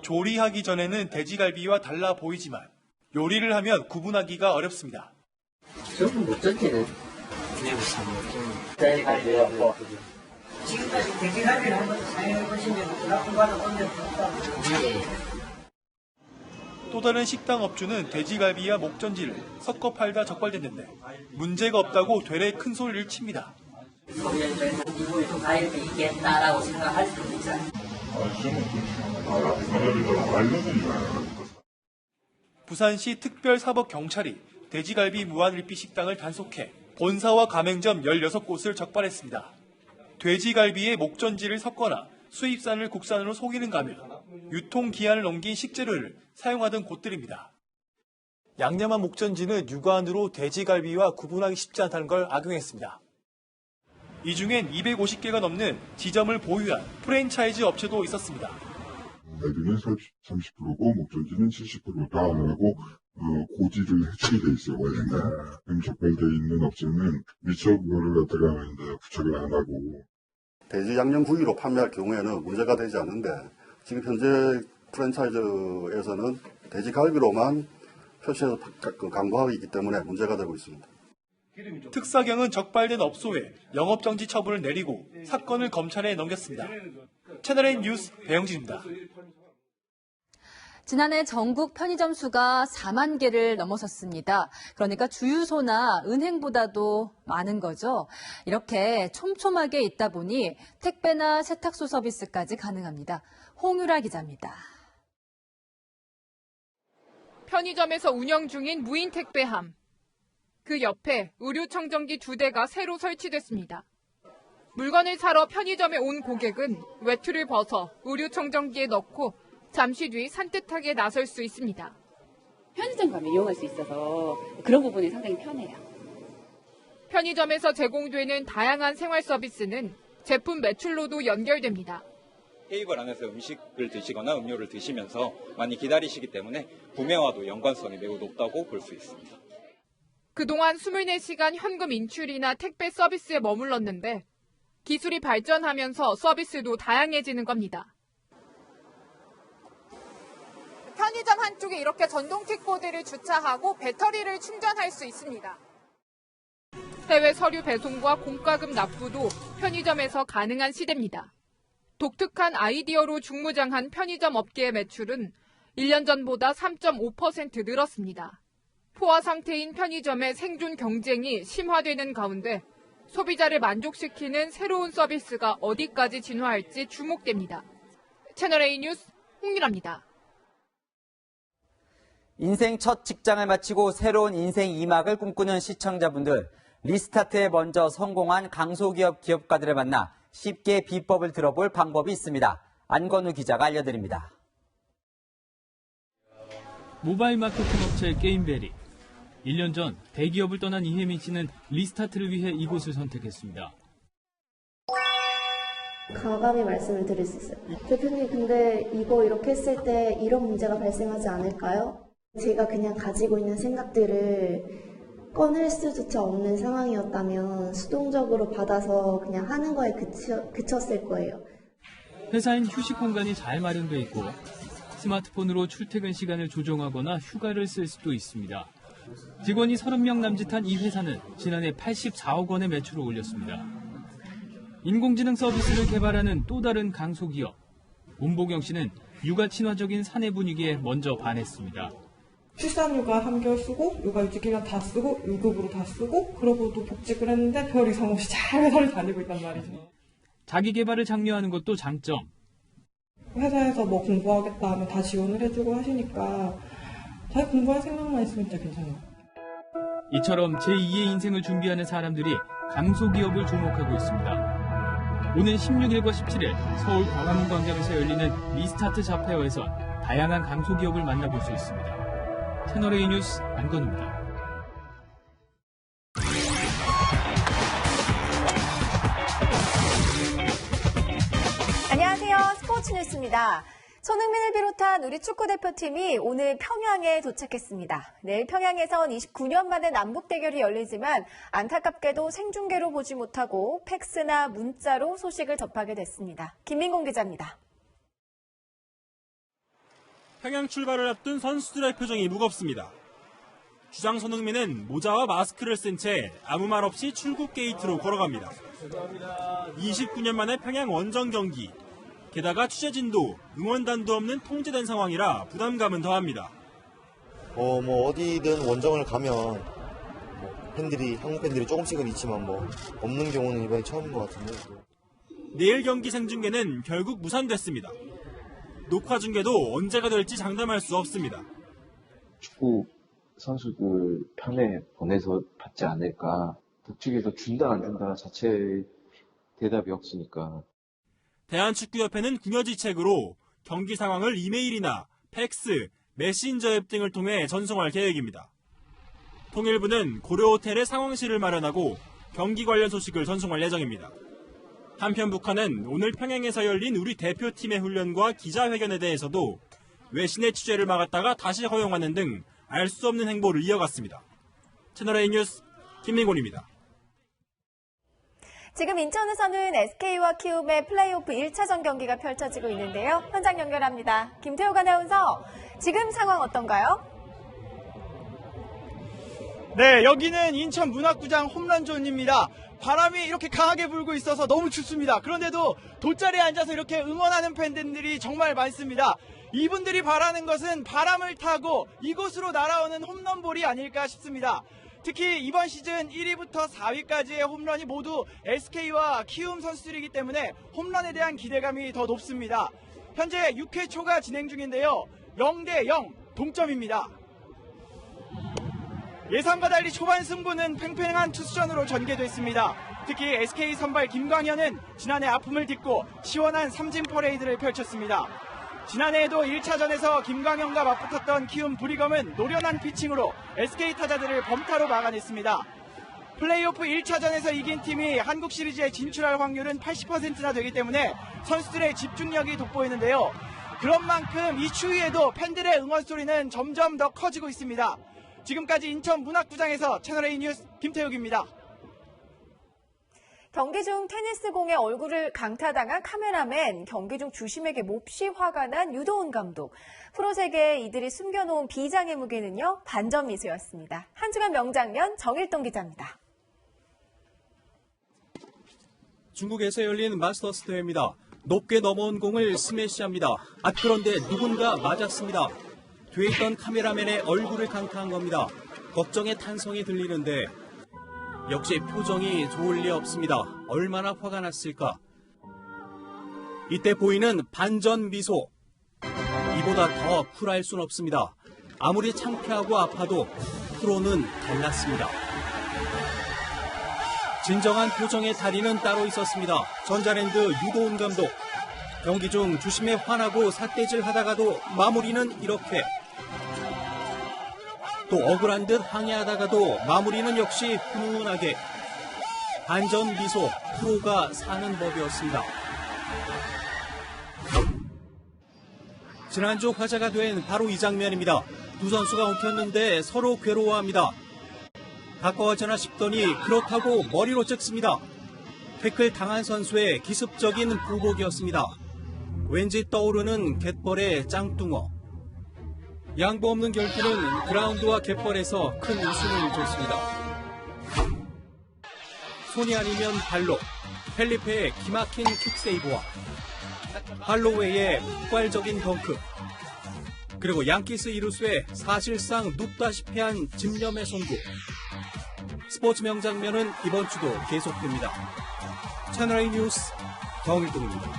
조리하기 전에는 돼지갈비와 달라 보이지만 요리를 하면 구분하기가 어렵습니다. 전부 목전지는 돼지갈비였고 지금까지 돼지갈비를 한번 사용해보시면 나쁜 거는 없는 또 다른 식당 업주는 돼지갈비와 목전지를 섞어 팔다 적발됐는데 문제가 없다고 되레 큰 소리를 칩니다. 이분이 좀 다 이렇게 있겠다라고 생각할 수도 있잖아요. 부산시 특별사법경찰이 돼지갈비 무한리필 식당을 단속해 본사와 가맹점 16곳을 적발했습니다. 돼지갈비에 목전지를 섞거나 수입산을 국산으로 속이는가 하며 유통기한을 넘긴 식재료를 사용하던 곳들입니다. 양념한 목전지는 육안으로 돼지갈비와 구분하기 쉽지 않다는 걸 악용했습니다. 이 중엔 250개가 넘는 지점을 보유한 프랜차이즈 업체도 있었습니다. 갈비는 30%고 목전지는 70%다라고 고지를 해치게 돼 있어요. 그럼 적발되어 있는 업체는 미처 그거를 갖다가 이제 부착을 안 하고. 돼지 양념 부위로 판매할 경우에는 문제가 되지 않는데 지금 현재 프랜차이즈에서는 돼지갈비로만 표시해서 광고하고 있기 때문에 문제가 되고 있습니다. 특사경은 적발된 업소에 영업정지 처분을 내리고 사건을 검찰에 넘겼습니다. 채널A 뉴스 배영진입니다. 지난해 전국 편의점 수가 4만 개를 넘어섰습니다. 그러니까 주유소나 은행보다도 많은 거죠. 이렇게 촘촘하게 있다 보니 택배나 세탁소 서비스까지 가능합니다. 홍유라 기자입니다. 편의점에서 운영 중인 무인 택배함. 그 옆에 의류청정기 2대가 새로 설치됐습니다. 물건을 사러 편의점에 온 고객은 외투를 벗어 의류청정기에 넣고 잠시 뒤 산뜻하게 나설 수 있습니다. 편의점 가면 이용할 수 있어서 그런 부분이 상당히 편해요. 편의점에서 제공되는 다양한 생활 서비스는 제품 매출로도 연결됩니다. 테이블 안에서 음식을 드시거나 음료를 드시면서 많이 기다리시기 때문에 구매와도 연관성이 매우 높다고 볼 수 있습니다. 그동안 24시간 현금 인출이나 택배 서비스에 머물렀는데 기술이 발전하면서 서비스도 다양해지는 겁니다. 편의점 한쪽에 이렇게 전동 킥보드를 주차하고 배터리를 충전할 수 있습니다. 해외 서류 배송과 공과금 납부도 편의점에서 가능한 시대입니다. 독특한 아이디어로 중무장한 편의점 업계의 매출은 1년 전보다 3.5% 늘었습니다. 포화 상태인 편의점의 생존 경쟁이 심화되는 가운데 소비자를 만족시키는 새로운 서비스가 어디까지 진화할지 주목됩니다. 채널A 뉴스 홍유라입니다. 인생 첫 직장을 마치고 새로운 인생 2막을 꿈꾸는 시청자분들, 리스타트에 먼저 성공한 강소기업 기업가들을 만나 쉽게 비법을 들어볼 방법이 있습니다. 안건우 기자가 알려드립니다. 모바일 마케팅 업체 게임베리. 1년 전 대기업을 떠난 이혜민 씨는 리스타트를 위해 이곳을 선택했습니다. 과감히 말씀을 드릴 수 있어요. 대표님, 근데 이거 이렇게 했을 때 이런 문제가 발생하지 않을까요? 제가 그냥 가지고 있는 생각들을 꺼낼 수조차 없는 상황이었다면 수동적으로 받아서 그냥 하는 거에 그쳤을 거예요. 회사엔 휴식 공간이 잘 마련돼 있고 스마트폰으로 출퇴근 시간을 조정하거나 휴가를 쓸 수도 있습니다. 직원이 30명 남짓한 이 회사는 지난해 84억 원의 매출을 올렸습니다. 인공지능 서비스를 개발하는 또 다른 강소기업. 문보경 씨는 육아 친화적인 사내 분위기에 먼저 반했습니다. 출산휴가 3개월 쓰고 육아휴직 1년 다 쓰고 1급으로 다 쓰고 그러고도 복직을 했는데 별 이상 없이 잘 회사를 다니고 있단 말이죠. 자기 개발을 장려하는 것도 장점. 회사에서 뭐 공부하겠다 하면 다 지원을 해주고 하시니까 자기 공부할 생각만 있으면 진짜 괜찮아요. 이처럼 제2의 인생을 준비하는 사람들이 강소기업을 주목하고 있습니다. 오는 16일과 17일 서울 광화문 광장에서 열리는 리스타트 자페어에서 다양한 강소기업을 만나볼 수 있습니다. 채널A 뉴스 안건우입니다. 안녕하세요. 스포츠 뉴스입니다. 손흥민을 비롯한 우리 축구대표팀이 오늘 평양에 도착했습니다. 내일 평양에선 29년 만에 남북 대결이 열리지만 안타깝게도 생중계로 보지 못하고 팩스나 문자로 소식을 접하게 됐습니다. 김민공 기자입니다. 평양 출발을 앞둔 선수들의 표정이 무겁습니다. 주장 손흥민은 모자와 마스크를 쓴 채 아무 말 없이 출국 게이트로 걸어갑니다. 29년 만에 평양 원정 경기. 게다가 취재진도 응원단도 없는 통제된 상황이라 부담감은 더합니다. 어디든 원정을 가면 한국 팬들이 조금씩은 있지만 없는 경우는 이번이 처음인 것 같은데. 내일 경기 생중계는 결국 무산됐습니다. 녹화 중계도 언제가 될지 장담할 수 없습니다. 축구 선수들 편에 보내서 받지 않을까. 북측에서 준다 안 준다 자체의 대답이 없으니까. 대한축구협회는 궁여지책으로 경기 상황을 이메일이나 팩스, 메신저 앱 등을 통해 전송할 계획입니다. 통일부는 고려호텔에 상황실을 마련하고 경기 관련 소식을 전송할 예정입니다. 한편 북한은 오늘 평양에서 열린 우리 대표팀의 훈련과 기자회견에 대해서도 외신의 취재를 막았다가 다시 허용하는 등 알 수 없는 행보를 이어갔습니다. 채널A 뉴스 김민곤입니다. 지금 인천에서는 SK와 키움의 플레이오프 1차전 경기가 펼쳐지고 있는데요. 현장 연결합니다. 김태욱 아나운서, 지금 상황 어떤가요? 네, 여기는 인천 문학구장 홈런존입니다. 바람이 이렇게 강하게 불고 있어서 너무 춥습니다. 그런데도 돗자리에 앉아서 이렇게 응원하는 팬들이 정말 많습니다. 이분들이 바라는 것은 바람을 타고 이곳으로 날아오는 홈런볼이 아닐까 싶습니다. 특히 이번 시즌 1위부터 4위까지의 홈런이 모두 SK와 키움 선수들이기 때문에 홈런에 대한 기대감이 더 높습니다. 현재 6회 초가 진행 중인데요. 0대0 동점입니다. 예상과 달리 초반 승부는 팽팽한 투수전으로 전개됐습니다. 특히 SK 선발 김광현은 지난해 아픔을 딛고 시원한 삼진 퍼레이드를 펼쳤습니다. 지난해에도 1차전에서 김광현과 맞붙었던 키움 브리검은 노련한 피칭으로 SK 타자들을 범타로 막아냈습니다. 플레이오프 1차전에서 이긴 팀이 한국 시리즈에 진출할 확률은 80%나 되기 때문에 선수들의 집중력이 돋보이는데요. 그런 만큼 이 추위에도 팬들의 응원 소리는 점점 더 커지고 있습니다. 지금까지 인천 문학구장에서 채널A 뉴스 김태욱입니다. 경기 중 테니스 공에 얼굴을 강타당한 카메라맨, 경기 중 주심에게 몹시 화가 난 유도훈 감독. 프로 세계에 이들이 숨겨놓은 비장의 무게는요, 반전 미소였습니다. 한 주간 명장면 정일동 기자입니다. 중국에서 열린 마스터스 대회입니다. 높게 넘어온 공을 스매시합니다. 그런데 누군가 맞았습니다. 뒤에 있던 카메라맨의 얼굴을 강타한 겁니다. 걱정의 탄성이 들리는데 역시 표정이 좋을 리 없습니다. 얼마나 화가 났을까. 이때 보이는 반전 미소. 이보다 더 쿨할 순 없습니다. 아무리 창피하고 아파도 프로는 달랐습니다. 진정한 표정의 달인은 따로 있었습니다. 전자랜드 유도훈 감독. 경기 중 주심에 화나고 삿대질 하다가도 마무리는 이렇게. 또 억울한 듯 항의하다가도 마무리는 역시 훈훈하게. 반전 미소, 프로가 사는 법이었습니다. 지난주 화제가 된 바로 이 장면입니다. 두 선수가 엉켰는데 서로 괴로워합니다. 가까워지나 싶더니 그렇다고 머리로 찍습니다. 태클 당한 선수의 기습적인 보복이었습니다. 왠지 떠오르는 갯벌의 짱뚱어. 양보 없는 결투는 그라운드와 갯벌에서 큰 웃음을 줬습니다. 손이 아니면 발로, 펠리페의 기막힌 킥세이브와 할로웨이의 폭발적인 덩크, 그리고 양키스 이루수의 사실상 눕다시피 한 집념의 송구. 스포츠 명장면은 이번 주도 계속됩니다. 채널A 뉴스 정일동입니다.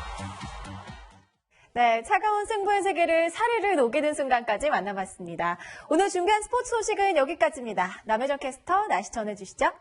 네, 차가운 승부의 세계를 사르르 녹이는 순간까지 만나봤습니다. 오늘 준비한 스포츠 소식은 여기까지입니다. 남혜정 캐스터 날씨 전해주시죠.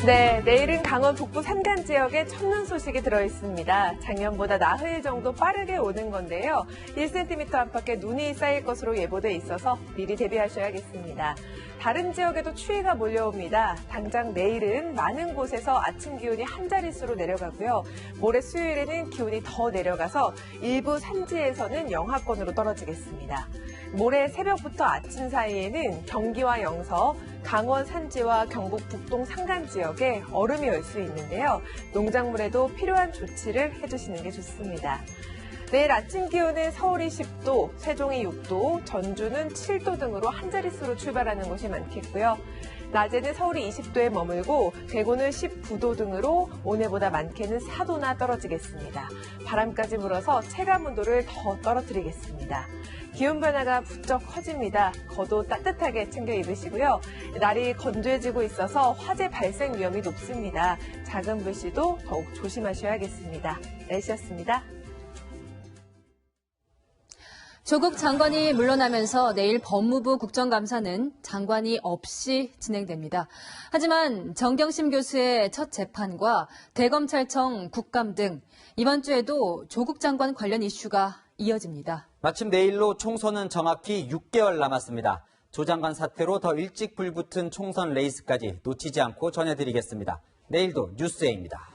네, 내일은 강원 북부 산간 지역에 첫눈 소식이 들어있습니다. 작년보다 나흘 정도 빠르게 오는 건데요. 1cm 안팎의 눈이 쌓일 것으로 예보돼 있어서 미리 대비하셔야겠습니다. 다른 지역에도 추위가 몰려옵니다. 당장 내일은 많은 곳에서 아침 기온이 한 자릿수로 내려가고요. 모레 수요일에는 기온이 더 내려가서 일부 산지에서는 영하권으로 떨어지겠습니다. 모레 새벽부터 아침 사이에는 경기와 영서, 강원 산지와 경북 북동 산간 지역에 얼음이 올 수 있는데요. 농작물에도 필요한 조치를 해주시는 게 좋습니다. 내일 아침 기온은 서울이 10도, 세종이 6도, 전주는 7도 등으로 한 자릿수로 출발하는 곳이 많겠고요. 낮에는 서울이 20도에 머물고 대구는 19도 등으로 오늘보다 많게는 4도나 떨어지겠습니다. 바람까지 불어서 체감 온도를 더 떨어뜨리겠습니다. 기온 변화가 부쩍 커집니다. 겉옷 따뜻하게 챙겨 입으시고요. 날이 건조해지고 있어서 화재 발생 위험이 높습니다. 작은 불씨도 더욱 조심하셔야겠습니다. 날씨였습니다. 조국 장관이 물러나면서 내일 법무부 국정감사는 장관이 없이 진행됩니다. 하지만 정경심 교수의 첫 재판과 대검찰청 국감 등 이번 주에도 조국 장관 관련 이슈가 이어집니다. 마침 내일로 총선은 정확히 6개월 남았습니다. 조 장관 사태로 더 일찍 불붙은 총선 레이스까지 놓치지 않고 전해드리겠습니다. 내일도 뉴스에입니다.